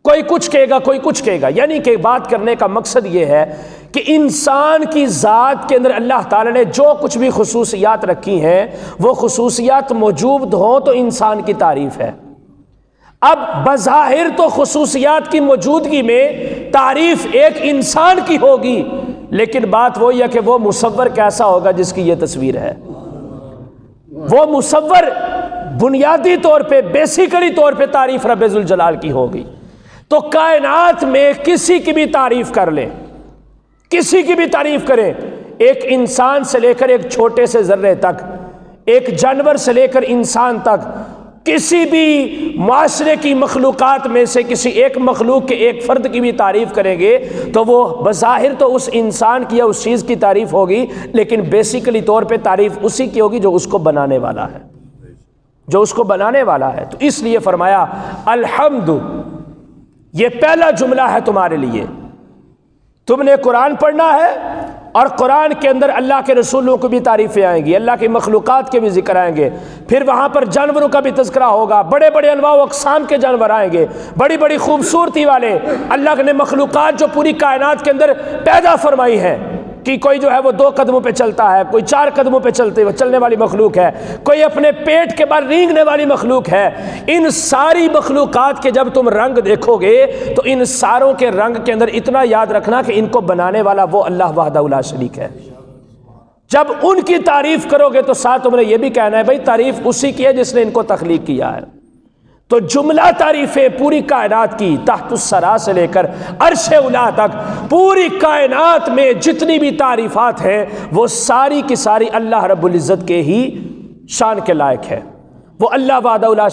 کوئی کچھ کہے گا، کوئی کچھ کہے گا۔ یعنی کہ بات کرنے کا مقصد یہ ہے کہ انسان کی ذات کے اندر اللہ تعالیٰ نے جو کچھ بھی خصوصیات رکھی ہیں وہ خصوصیات موجود ہوں تو انسان کی تعریف ہے۔ اب بظاہر تو خصوصیات کی موجودگی میں تعریف ایک انسان کی ہوگی، لیکن بات وہی ہے کہ وہ مصور کیسا ہوگا جس کی یہ تصویر ہے۔ وہ مصور بنیادی طور پہ، بیسیکلی طور پہ تعریف رب ذوالجلال کی ہوگی۔ تو کائنات میں کسی کی بھی تعریف کر لیں، کسی کی بھی تعریف کریں، ایک انسان سے لے کر ایک چھوٹے سے ذرے تک، ایک جانور سے لے کر انسان تک، کسی بھی معاشرے کی مخلوقات میں سے کسی ایک مخلوق کے ایک فرد کی بھی تعریف کریں گے تو وہ بظاہر تو اس انسان کی یا اس چیز کی تعریف ہوگی، لیکن بیسیکلی طور پہ تعریف اسی کی ہوگی جو اس کو بنانے والا ہے، جو اس کو بنانے والا ہے۔ تو اس لیے فرمایا الحمد، یہ پہلا جملہ ہے تمہارے لیے۔ تم نے قرآن پڑھنا ہے اور قرآن کے اندر اللہ کے رسولوں کو بھی تعریفیں آئیں گی، اللہ کی مخلوقات کے بھی ذکر آئیں گے، پھر وہاں پر جانوروں کا بھی تذکرہ ہوگا، بڑے بڑے انواع و اقسام کے جانور آئیں گے، بڑی بڑی خوبصورتی والے اللہ نے مخلوقات جو پوری کائنات کے اندر پیدا فرمائی ہے، کہ کوئی جو ہے وہ 2 قدموں پہ چلتا ہے، کوئی 4 قدموں پہ چلنے والی مخلوق ہے، کوئی اپنے پیٹ کے بعد رینگنے والی مخلوق ہے۔ ان ساری مخلوقات کے جب تم رنگ دیکھو گے تو ان ساروں کے رنگ کے اندر اتنا یاد رکھنا کہ ان کو بنانے والا وہ اللہ وحدہ لا شریک ہے۔ جب ان کی تعریف کرو گے تو ساتھ تم نے یہ بھی کہنا ہے بھائی تعریف اسی کی ہے جس نے ان کو تخلیق کیا ہے۔ تو جملہ تعریفیں پوری کائنات کی، تحت الثری سے لے کر عرش اولی تک پوری کائنات میں جتنی بھی تعریفات ہیں وہ ساری کی ساری اللہ رب العزت کے ہی شان کے لائق ہے۔ وہ اللہ وحدہ لا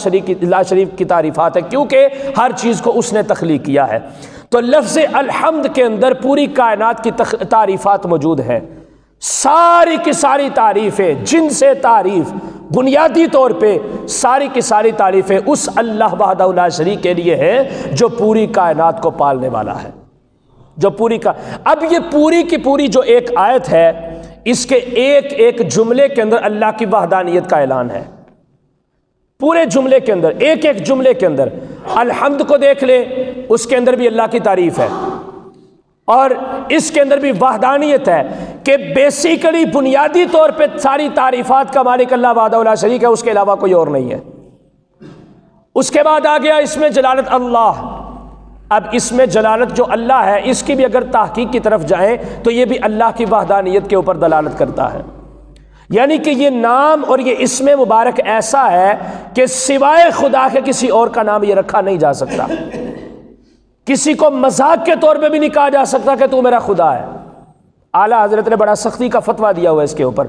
شریک کی تعریفات ہے، کیونکہ ہر چیز کو اس نے تخلیق کیا ہے۔ تو لفظ الحمد کے اندر پوری کائنات کی تعریفات موجود ہیں، ساری کی ساری تعریفیں، جن سے تعریف بنیادی طور پہ ساری کی ساری تعریفیں اس اللہ وحدہ لا شریک کے لیے ہیں جو پوری کائنات کو پالنے والا ہے، جو پوری اب یہ پوری کی پوری جو ایک آیت ہے، اس کے ایک ایک جملے کے اندر اللہ کی وحدانیت کا اعلان ہے۔ پورے جملے کے اندر، ایک ایک جملے کے اندر الحمد کو دیکھ لیں، اس کے اندر بھی اللہ کی تعریف ہے، اور اس کے اندر بھی وحدانیت ہے کہ بیسیکلی بنیادی طور پہ ساری تعریفات کا مالک اللہ وحدہ لا شریک ہے، اس کے علاوہ کوئی اور نہیں ہے۔ اس کے بعد آ گیا اس میں جلالت اللہ۔ اب اس میں جلالت جو اللہ ہے اس کی بھی اگر تحقیق کی طرف جائیں تو یہ بھی اللہ کی وحدانیت کے اوپر دلالت کرتا ہے، یعنی کہ یہ نام اور یہ اسم مبارک ایسا ہے کہ سوائے خدا کے کسی اور کا نام یہ رکھا نہیں جا سکتا۔ کسی کو مذاق کے طور پہ بھی نہیں کہا جا سکتا کہ تو میرا خدا ہے۔ اعلیٰ حضرت نے بڑا سختی کا فتویٰ دیا ہوا ہے اس کے اوپر،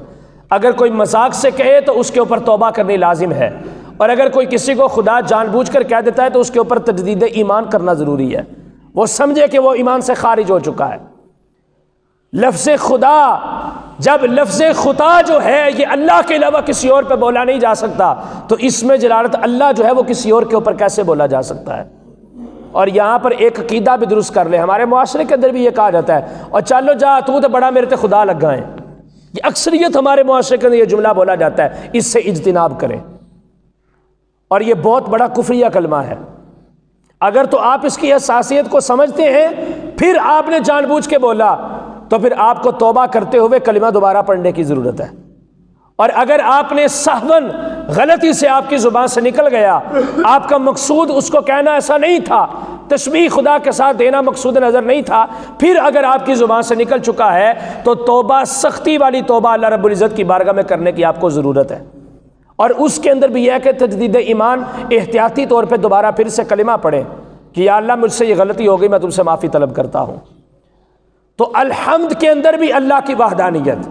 اگر کوئی مذاق سے کہے تو اس کے اوپر توبہ کرنی لازم ہے، اور اگر کوئی کسی کو خدا جان بوجھ کر کہہ دیتا ہے تو اس کے اوپر تجدید ایمان کرنا ضروری ہے، وہ سمجھے کہ وہ ایمان سے خارج ہو چکا ہے۔ لفظ خدا، جب لفظ خدا جو ہے یہ اللہ کے علاوہ کسی اور پہ بولا نہیں جا سکتا تو اس میں جلالت اللہ جو ہے وہ کسی اور کے اوپر کیسے بولا جا سکتا ہے؟ اور یہاں پر ایک عقیدہ بھی درست کر لیں، ہمارے معاشرے کے اندر بھی یہ کہا جاتا ہے اور چلو جا تو بڑا میرے تے خدا لگا ہے، یہ اکثریت ہمارے معاشرے کے اندر یہ جملہ بولا جاتا ہے، اس سے اجتناب کریں، اور یہ بہت بڑا کفریہ کلمہ ہے۔ اگر تو آپ اس کی حساسیت کو سمجھتے ہیں پھر آپ نے جان بوجھ کے بولا تو پھر آپ کو توبہ کرتے ہوئے کلمہ دوبارہ پڑھنے کی ضرورت ہے، اور اگر آپ نے سہون غلطی سے آپ کی زبان سے نکل گیا، آپ کا مقصود اس کو کہنا ایسا نہیں تھا، تشبیہ خدا کے ساتھ دینا مقصود نظر نہیں تھا، پھر اگر آپ کی زبان سے نکل چکا ہے تو توبہ، سختی والی توبہ اللہ رب العزت کی بارگاہ میں کرنے کی آپ کو ضرورت ہے، اور اس کے اندر بھی یہ ہے کہ تجدید ایمان احتیاطی طور پہ دوبارہ پھر سے کلمہ پڑھیں کہ یا اللہ مجھ سے یہ غلطی ہو گئی، میں تم سے معافی طلب کرتا ہوں۔ تو الحمد کے اندر بھی اللہ کی وحدانیت،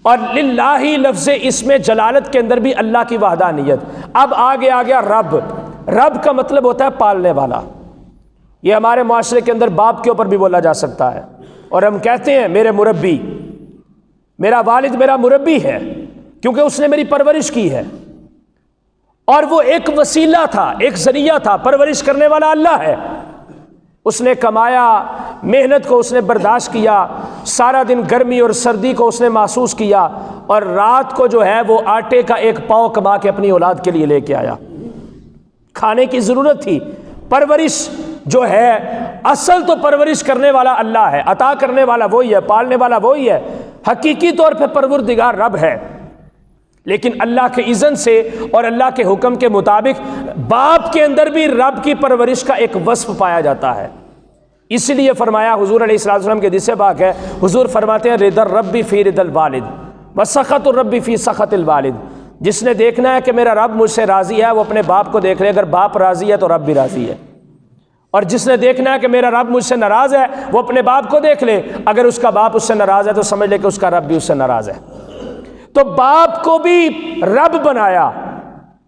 اور للہ لفظ اسم جلالت کے اندر بھی اللہ کی وحدانیت۔ اب آگے آ گیا رب۔ رب کا مطلب ہوتا ہے پالنے والا۔ یہ ہمارے معاشرے کے اندر باپ کے اوپر بھی بولا جا سکتا ہے، اور ہم کہتے ہیں میرے مربی، میرا والد میرا مربی ہے کیونکہ اس نے میری پرورش کی ہے، اور وہ ایک وسیلہ تھا، ایک ذریعہ تھا، پرورش کرنے والا اللہ ہے۔ اس نے کمایا، محنت کو اس نے برداشت کیا، سارا دن گرمی اور سردی کو اس نے محسوس کیا، اور رات کو جو ہے وہ آٹے کا ایک پاؤ کما کے اپنی اولاد کے لیے لے کے آیا۔ کھانے کی ضرورت تھی، پرورش جو ہے، اصل تو پرورش کرنے والا اللہ ہے، عطا کرنے والا وہی ہے، پالنے والا وہی ہے، حقیقی طور پہ پروردگار رب ہے۔ لیکن اللہ کے اذن سے اور اللہ کے حکم کے مطابق باپ کے اندر بھی رب کی پرورش کا ایک وصف پایا جاتا ہے۔ اس لیے فرمایا حضور علیہ الصلوۃ والسلام کے حدیث پاک ہے، حضور فرماتے ہیں رضا الرب فی رضا الوالد وسخط الرب فی سخط الوالد۔ جس نے دیکھنا ہے کہ میرا رب مجھ سے راضی ہے وہ اپنے باپ کو دیکھ لے، اگر باپ راضی ہے تو رب بھی راضی ہے، اور جس نے دیکھنا ہے کہ میرا رب مجھ سے ناراض ہے وہ اپنے باپ کو دیکھ لے، اگر اس کا باپ اس سے ناراض ہے تو سمجھ لے کہ اس کا رب بھی اس سے ناراض ہے۔ تو باپ کو بھی رب بنایا،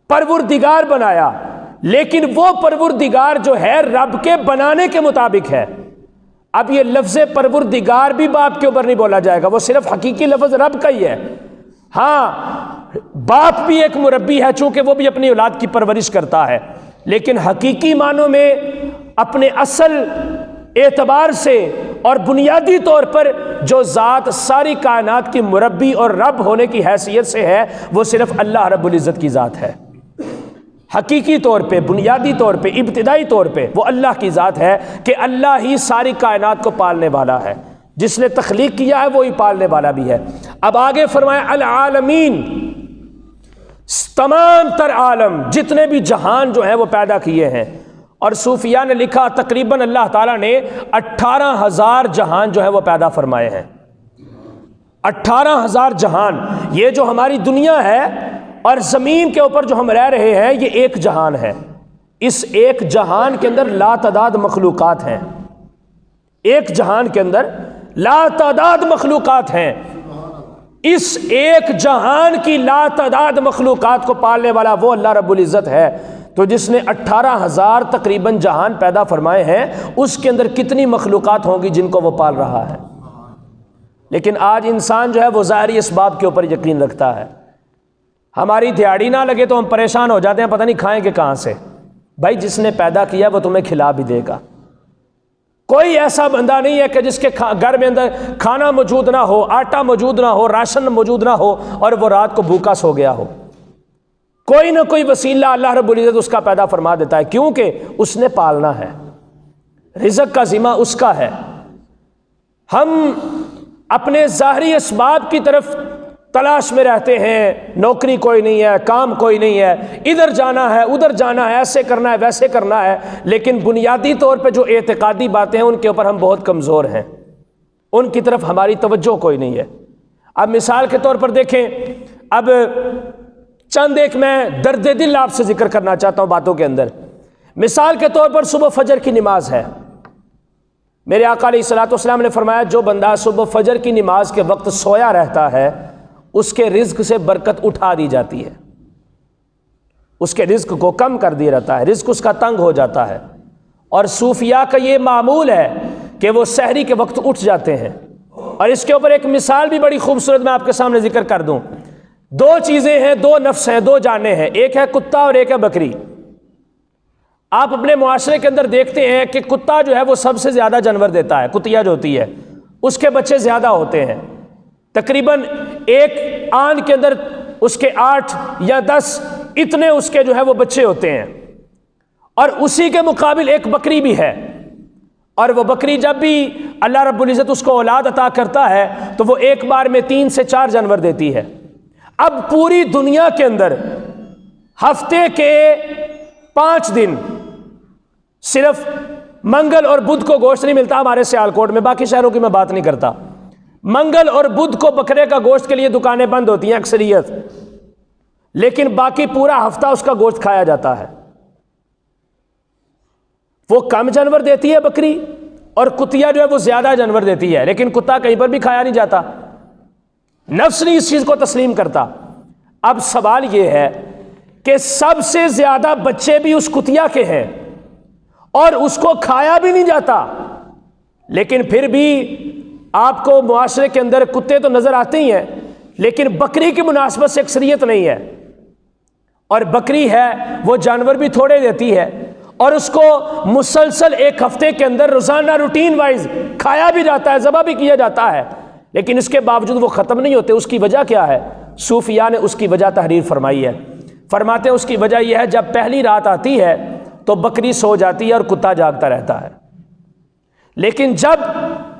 پروردگار بنایا، لیکن وہ پروردگار جو ہے رب کے بنانے کے مطابق ہے۔ اب یہ لفظ پروردگار بھی باپ کے اوپر نہیں بولا جائے گا، وہ صرف حقیقی لفظ رب کا ہی ہے۔ ہاں باپ بھی ایک مربی ہے چونکہ وہ بھی اپنی اولاد کی پرورش کرتا ہے، لیکن حقیقی معنوں میں اپنے اصل اعتبار سے اور بنیادی طور پر جو ذات ساری کائنات کی مربی اور رب ہونے کی حیثیت سے ہے وہ صرف اللہ رب العزت کی ذات ہے۔ حقیقی طور پہ، بنیادی طور پہ، ابتدائی طور پہ وہ اللہ کی ذات ہے کہ اللہ ہی ساری کائنات کو پالنے والا ہے، جس نے تخلیق کیا ہے وہی پالنے والا بھی ہے۔ اب آگے فرمایا العالمین، تمام تر عالم، جتنے بھی جہان جو ہیں وہ پیدا کیے ہیں، اور صوفیاء نے لکھا تقریباً اللہ تعالیٰ نے 18,000 جہان جو ہے وہ پیدا فرمائے ہیں۔ 18,000 جہان، یہ جو ہماری دنیا ہے اور زمین کے اوپر جو ہم رہ رہے ہیں یہ ایک جہان ہے۔ اس ایک جہان کے اندر لا تعداد مخلوقات ہیں، ایک جہان کے اندر لا تعداد مخلوقات ہیں۔ اس ایک جہان کی لا تعداد مخلوقات کو پالنے والا وہ اللہ رب العزت ہے۔ تو جس نے 18,000 تقریباً جہان پیدا فرمائے ہیں، اس کے اندر کتنی مخلوقات ہوں گی جن کو وہ پال رہا ہے۔ لیکن آج انسان جو ہے وہ ظاہری اسباب کے اوپر یقین رکھتا ہے۔ ہماری دیہڑی نہ لگے تو ہم پریشان ہو جاتے ہیں، پتہ نہیں کھائیں کہ کہاں سے۔ بھائی جس نے پیدا کیا وہ تمہیں کھلا بھی دے گا۔ کوئی ایسا بندہ نہیں ہے کہ جس کے گھر میں اندر کھانا موجود نہ ہو، آٹا موجود نہ ہو، راشن موجود نہ ہو اور وہ رات کو بھوکا سو گیا ہو۔ کوئی نہ کوئی وسیلہ اللہ رب العزت اس کا پیدا فرما دیتا ہے، کیونکہ اس نے پالنا ہے، رزق کا ذمہ اس کا ہے۔ ہم اپنے ظاہری اسباب کی طرف تلاش میں رہتے ہیں، نوکری کوئی نہیں ہے، کام کوئی نہیں ہے، ادھر جانا ہے ادھر جانا ہے، ایسے کرنا ہے ویسے کرنا ہے، لیکن بنیادی طور پہ جو اعتقادی باتیں ہیں ان کے اوپر ہم بہت کمزور ہیں، ان کی طرف ہماری توجہ کوئی نہیں ہے۔ اب مثال کے طور پر دیکھیں، اب چند ایک میں درد دل آپ سے ذکر کرنا چاہتا ہوں باتوں کے اندر۔ مثال کے طور پر صبح فجر کی نماز ہے۔ میرے آقا علیہ الصلوۃ والسلام نے فرمایا جو بندہ صبح فجر کی نماز کے وقت سویا رہتا ہے اس کے رزق سے برکت اٹھا دی جاتی ہے، اس کے رزق کو کم کر دیا جاتا ہے، رزق اس کا تنگ ہو جاتا ہے۔ اور صوفیاء کا یہ معمول ہے کہ وہ سحری کے وقت اٹھ جاتے ہیں۔ اور اس کے اوپر ایک مثال بھی بڑی خوبصورت میں آپ کے سامنے ذکر کر دوں۔ دو چیزیں ہیں، دو نفس ہیں، دو جانیں ہیں، ایک ہے کتا اور ایک ہے بکری۔ آپ اپنے معاشرے کے اندر دیکھتے ہیں کہ کتا جو ہے وہ سب سے زیادہ جانور دیتا ہے، کتیا جو ہوتی ہے اس کے بچے زیادہ ہوتے ہیں، تقریباً ایک آن کے اندر اس کے 8 یا 10 اتنے اس کے جو ہے وہ بچے ہوتے ہیں۔ اور اسی کے مقابل ایک بکری بھی ہے، اور وہ بکری جب بھی اللہ رب العزت اس کو اولاد عطا کرتا ہے تو وہ ایک بار میں 3 سے 4 جانور دیتی ہے۔ اب پوری دنیا کے اندر ہفتے کے 5 دن صرف منگل اور بدھ کو گوشت نہیں ملتا ہمارے سیالکوٹ میں، باقی شہروں کی میں بات نہیں کرتا۔ منگل اور بدھ کو بکرے کا گوشت کے لیے دکانیں بند ہوتی ہیں اکثریت، لیکن باقی پورا ہفتہ اس کا گوشت کھایا جاتا ہے۔ وہ کم جانور دیتی ہے بکری، اور کتیا جو ہے وہ زیادہ جانور دیتی ہے، لیکن کتا کہیں پر بھی کھایا نہیں جاتا، نفس نہیں اس چیز کو تسلیم کرتا۔ اب سوال یہ ہے کہ سب سے زیادہ بچے بھی اس کتیا کے ہیں اور اس کو کھایا بھی نہیں جاتا، لیکن پھر بھی آپ کو معاشرے کے اندر کتے تو نظر آتے ہی ہیں، لیکن بکری کی مناسبت سے اکثریت نہیں ہے، اور بکری ہے وہ جانور بھی تھوڑے دیتی ہے، اور اس کو مسلسل ایک ہفتے کے اندر روزانہ روٹین وائز کھایا بھی جاتا ہے، ذبح بھی کیا جاتا ہے، لیکن اس کے باوجود وہ ختم نہیں ہوتے۔ اس کی وجہ کیا ہے؟ صوفیاء نے اس کی وجہ تحریر فرمائی ہے، فرماتے ہیں اس کی وجہ یہ ہے جب پہلی رات آتی ہے تو بکری سو جاتی ہے اور کتا جاگتا رہتا ہے، لیکن جب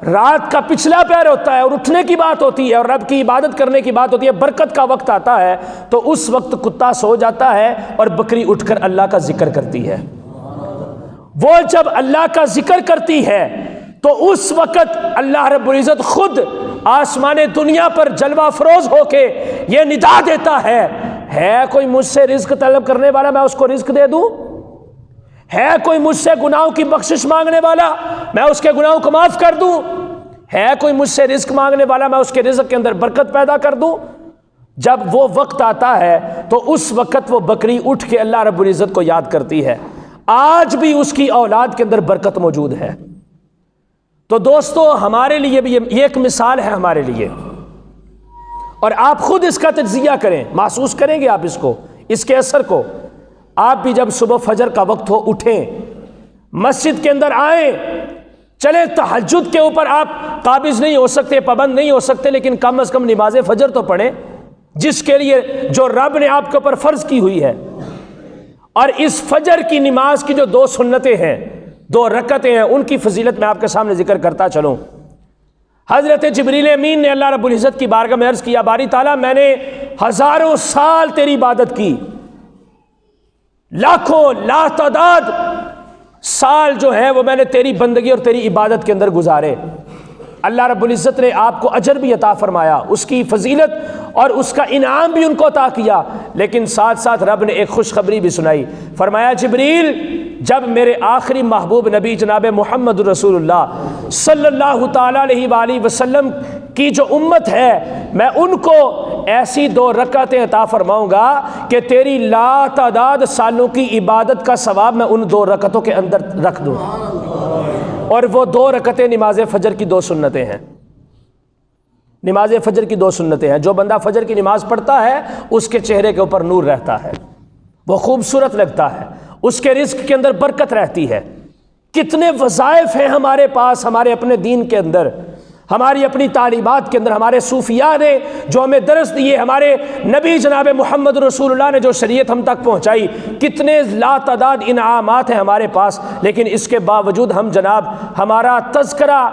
رات کا پچھلا پہر ہوتا ہے اور اٹھنے کی بات ہوتی ہے اور رب کی عبادت کرنے کی بات ہوتی ہے، برکت کا وقت آتا ہے، تو اس وقت کتا سو جاتا ہے اور بکری اٹھ کر اللہ کا ذکر کرتی ہے۔ وہ جب اللہ کا ذکر کرتی ہے تو اس وقت اللہ رب العزت خود آسمان دنیا پر جلوہ فروز ہو کے یہ ندا دیتا ہے کوئی مجھ سے رزق طلب کرنے والا، میں اس کو رزق دے دوں؟ ہے کوئی مجھ سے گناہوں کی بخشش مانگنے والا، میں اس کے گناہوں کو معاف کر دوں؟ ہے کوئی مجھ سے رزق مانگنے والا، میں اس کے رزق کے اندر برکت پیدا کر دوں؟ جب وہ وقت آتا ہے تو اس وقت وہ بکری اٹھ کے اللہ رب العزت کو یاد کرتی ہے۔ آج بھی اس کی اولاد کے اندر برکت موجود ہے۔ تو دوستو ہمارے لیے بھی یہ ایک مثال ہے ہمارے لیے، اور آپ خود اس کا تجزیہ کریں، محسوس کریں گے آپ اس کے اثر کو۔ آپ بھی جب صبح فجر کا وقت ہو اٹھیں، مسجد کے اندر آئیں، چلیں تہجد کے اوپر آپ قابض نہیں ہو سکتے، پابند نہیں ہو سکتے، لیکن کم از کم نماز فجر تو پڑھیں، جس کے لیے جو رب نے آپ کے اوپر فرض کی ہوئی ہے۔ اور اس فجر کی نماز کی جو 2 سنتیں ہیں، 2 رکعتیں ہیں، ان کی فضیلت میں آپ کے سامنے ذکر کرتا چلوں۔ حضرت جبریل امین نے اللہ رب العزت کی بارگاہ میں عرض کیا، باری تعالیٰ میں نے ہزاروں سال تیری عبادت کی، لاکھوں لا تعداد سال جو ہے وہ میں نے تیری بندگی اور تیری عبادت کے اندر گزارے۔ اللہ رب العزت نے آپ کو اجر بھی عطا فرمایا، اس کی فضیلت اور اس کا انعام بھی ان کو عطا کیا، لیکن ساتھ ساتھ رب نے ایک خوشخبری بھی سنائی۔ فرمایا جبریل، جب میرے آخری محبوب نبی جناب محمد رسول اللہ صلی اللہ تعالیٰ علیہ وآلہ وسلم کی جو امت ہے، میں ان کو ایسی 2 رکعتیں عطا فرماؤں گا کہ تیری لا تعداد سالوں کی عبادت کا ثواب میں ان 2 رکعتوں کے اندر رکھ دوں۔ اور وہ 2 رکعتیں نماز فجر کی 2 سنتیں ہیں، نماز فجر کی 2 سنتیں ہیں۔ جو بندہ فجر کی نماز پڑھتا ہے اس کے چہرے کے اوپر نور رہتا ہے، وہ خوبصورت لگتا ہے، اس کے رزق کے اندر برکت رہتی ہے۔ کتنے وظائف ہیں ہمارے پاس، ہمارے اپنے دین کے اندر، ہماری اپنی تعلیمات کے اندر، ہمارے صوفیاء نے جو ہمیں درس دیے، ہمارے نبی جناب محمد رسول اللہ نے جو شریعت ہم تک پہنچائی، کتنے لا تعداد انعامات ہیں ہمارے پاس، لیکن اس کے باوجود ہم جناب ہمارا تذکرہ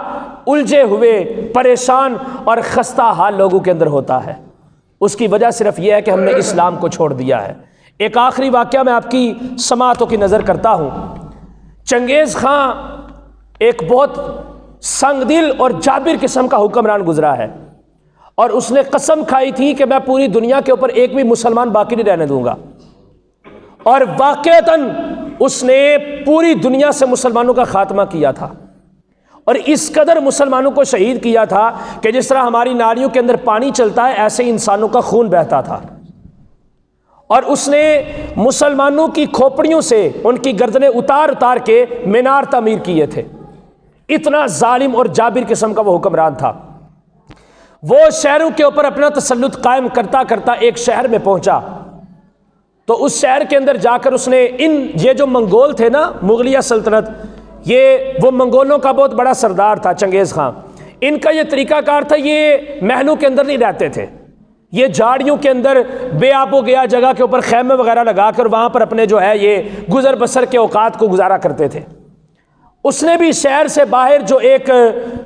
الجھے ہوئے، پریشان اور خستہ حال لوگوں کے اندر ہوتا ہے۔ اس کی وجہ صرف یہ ہے کہ ہم نے اسلام کو چھوڑ دیا ہے۔ ایک آخری واقعہ میں آپ کی سماعتوں کی نظر کرتا ہوں۔ چنگیز خان ایک بہت سنگ دل اور جابر قسم کا حکمران گزرا ہے، اور اس نے قسم کھائی تھی کہ میں پوری دنیا کے اوپر ایک بھی مسلمان باقی نہیں رہنے دوں گا، اور واقعتاً اس نے پوری دنیا سے مسلمانوں کا خاتمہ کیا تھا، اور اس قدر مسلمانوں کو شہید کیا تھا کہ جس طرح ہماری نالیوں کے اندر پانی چلتا ہے ایسے ہی انسانوں کا خون بہتا تھا۔ اور اس نے مسلمانوں کی کھوپڑیوں سے ان کی گردنیں اتار اتار کے مینار تعمیر کیے تھے۔ اتنا ظالم اور جابر قسم کا وہ حکمران تھا۔ وہ شہروں کے اوپر اپنا تسلط قائم کرتا کرتا ایک شہر میں پہنچا، تو اس شہر کے اندر جا کر اس نے یہ جو منگول تھے نا، مغلیہ سلطنت، یہ وہ منگولوں کا بہت بڑا سردار تھا چنگیز خان۔ ان کا یہ طریقہ کار تھا، یہ محلوں کے اندر نہیں رہتے تھے، یہ جھاڑیوں کے اندر بے آب و گیا جگہ کے اوپر خیمے وغیرہ لگا کر وہاں پر اپنے جو ہے یہ گزر بسر کے اوقات کو گزارا کرتے تھے۔ اس نے بھی شہر سے باہر جو ایک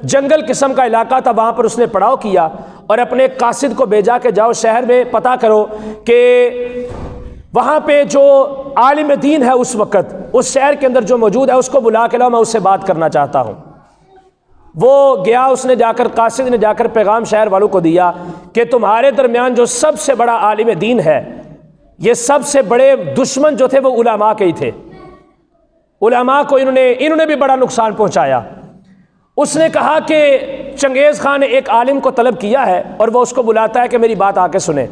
جنگل قسم کا علاقہ تھا وہاں پر اس نے پڑاؤ کیا، اور اپنے قاصد کو بھیجا کہ جاؤ شہر میں پتہ کرو کہ وہاں پہ جو عالم دین ہے اس وقت اس شہر کے اندر جو موجود ہے اس کو بلا کے لاؤ، میں اس سے بات کرنا چاہتا ہوں۔ وہ گیا، اس نے جا کر قاصد نے جا کر پیغام شہر والوں کو دیا کہ تمہارے درمیان جو سب سے بڑا عالم دین ہے یہ سب سے بڑے دشمن جو تھے وہ علماء کے ہی تھے. علماء کو انہوں نے بھی بڑا نقصان پہنچایا. اس نے کہا کہ چنگیز خان نے ایک عالم کو طلب کیا ہے اور وہ اس کو بلاتا ہے کہ میری بات آ کے سنیں.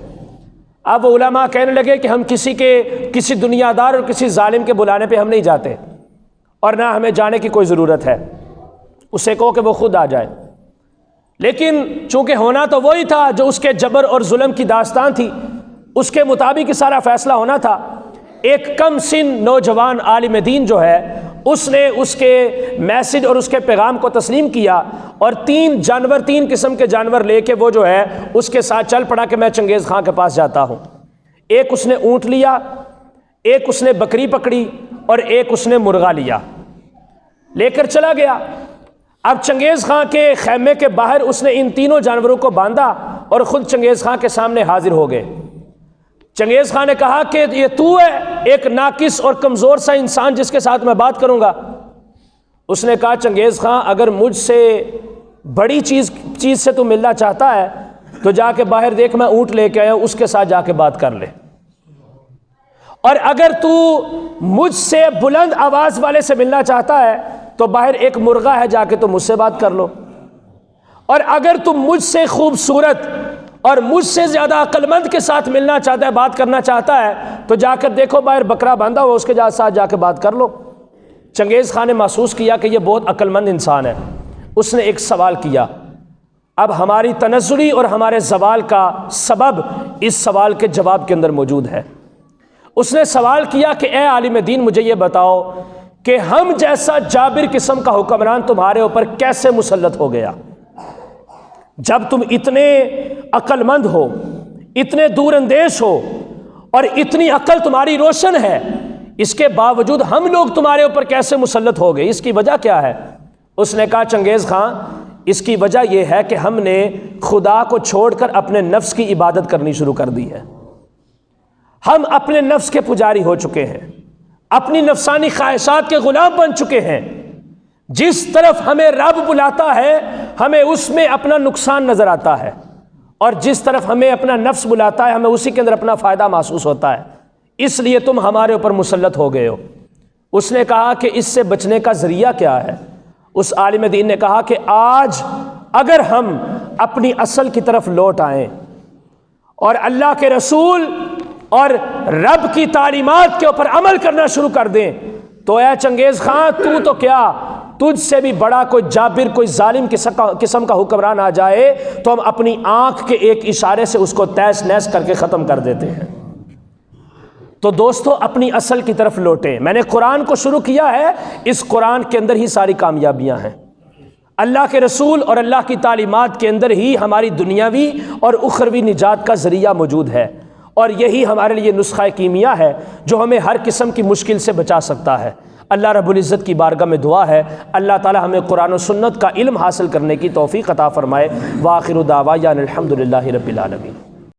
اب وہ علماء کہنے لگے کہ ہم کسی دنیا دار اور کسی ظالم کے بلانے پہ ہم نہیں جاتے اور نہ ہمیں جانے کی کوئی ضرورت ہے. اسے کہو کہ وہ خود آ جائے. لیکن چونکہ ہونا تو وہی تھا جو اس کے جبر اور ظلم کی داستان تھی, اس کے مطابق ہی سارا فیصلہ ہونا تھا. ایک کم سن نوجوان عالم دین جو ہے اس نے اس کے میسج اور اس کے پیغام کو تسلیم کیا اور تین قسم کے جانور لے کے وہ جو ہے اس کے ساتھ چل پڑا کہ میں چنگیز خان کے پاس جاتا ہوں. ایک اس نے اونٹ لیا, ایک اس نے بکری پکڑی اور ایک اس نے مرغا لیا, لے کر چلا گیا. اب چنگیز خان کے خیمے کے باہر اس نے ان تینوں جانوروں کو باندھا اور خود چنگیز خان کے سامنے حاضر ہو گئے. چنگیز خان نے کہا کہ یہ تو ہے ایک ناقص اور کمزور سا انسان جس کے ساتھ میں بات کروں گا. اس نے کہا چنگیز خان اگر مجھ سے بڑی چیز سے تو ملنا چاہتا ہے تو جا کے باہر دیکھ, میں اونٹ لے کے آیا ہوں, اس کے ساتھ جا کے بات کر لے. اور اگر تو مجھ سے بلند آواز والے سے ملنا چاہتا ہے تو باہر ایک مرغا ہے, جا کے تو مجھ سے بات کر لو. اور اگر تم مجھ سے خوبصورت اور مجھ سے زیادہ عقل مند کے ساتھ ملنا چاہتا ہے, بات کرنا چاہتا ہے, تو جا کر دیکھو باہر بکرا باندھا ہوا, اس کے ساتھ جا کے بات کر لو. چنگیز خان نے محسوس کیا کہ یہ بہت عقل مند انسان ہے. اس نے ایک سوال کیا. اب ہماری تنزلی اور ہمارے زوال کا سبب اس سوال کے جواب کے اندر موجود ہے. اس نے سوال کیا کہ اے عالم دین مجھے یہ بتاؤ کہ ہم جیسا جابر قسم کا حکمران تمہارے اوپر کیسے مسلط ہو گیا؟ جب تم اتنے عقل مند ہو, اتنے دور اندیش ہو اور اتنی عقل تمہاری روشن ہے, اس کے باوجود ہم لوگ تمہارے اوپر کیسے مسلط ہو گئے؟ اس کی وجہ کیا ہے؟ اس نے کہا چنگیز خان اس کی وجہ یہ ہے کہ ہم نے خدا کو چھوڑ کر اپنے نفس کی عبادت کرنی شروع کر دی ہے. ہم اپنے نفس کے پجاری ہو چکے ہیں, اپنی نفسانی خواہشات کے غلام بن چکے ہیں. جس طرف ہمیں رب بلاتا ہے ہمیں اس میں اپنا نقصان نظر آتا ہے, اور جس طرف ہمیں اپنا نفس بلاتا ہے ہمیں اسی کے اندر اپنا فائدہ محسوس ہوتا ہے. اس لیے تم ہمارے اوپر مسلط ہو گئے ہو. اس نے کہا کہ اس سے بچنے کا ذریعہ کیا ہے؟ اس عالم دین نے کہا کہ آج اگر ہم اپنی اصل کی طرف لوٹ آئیں اور اللہ کے رسول اور رب کی تعلیمات کے اوپر عمل کرنا شروع کر دیں تو اے چنگیز خان تو کیا, تجھ سے بھی بڑا کوئی جابر, کوئی ظالم قسم کا حکمران آ جائے تو ہم اپنی آنکھ کے ایک اشارے سے اس کو تیس نیس کر کے ختم کر دیتے ہیں. تو دوستو اپنی اصل کی طرف لوٹیں. میں نے قرآن کو شروع کیا ہے, اس قرآن کے اندر ہی ساری کامیابیاں ہیں. اللہ کے رسول اور اللہ کی تعلیمات کے اندر ہی ہماری دنیاوی اور اخروی نجات کا ذریعہ موجود ہے, اور یہی ہمارے لیے نسخہ کیمیا ہے جو ہمیں ہر قسم کی مشکل سے بچا سکتا ہے. اللہ رب العزت کی بارگاہ میں دعا ہے اللہ تعالی ہمیں قرآن و سنت کا علم حاصل کرنے کی توفیق عطا فرمائے. وآخر دعوانا الحمدللہ رب العالمین.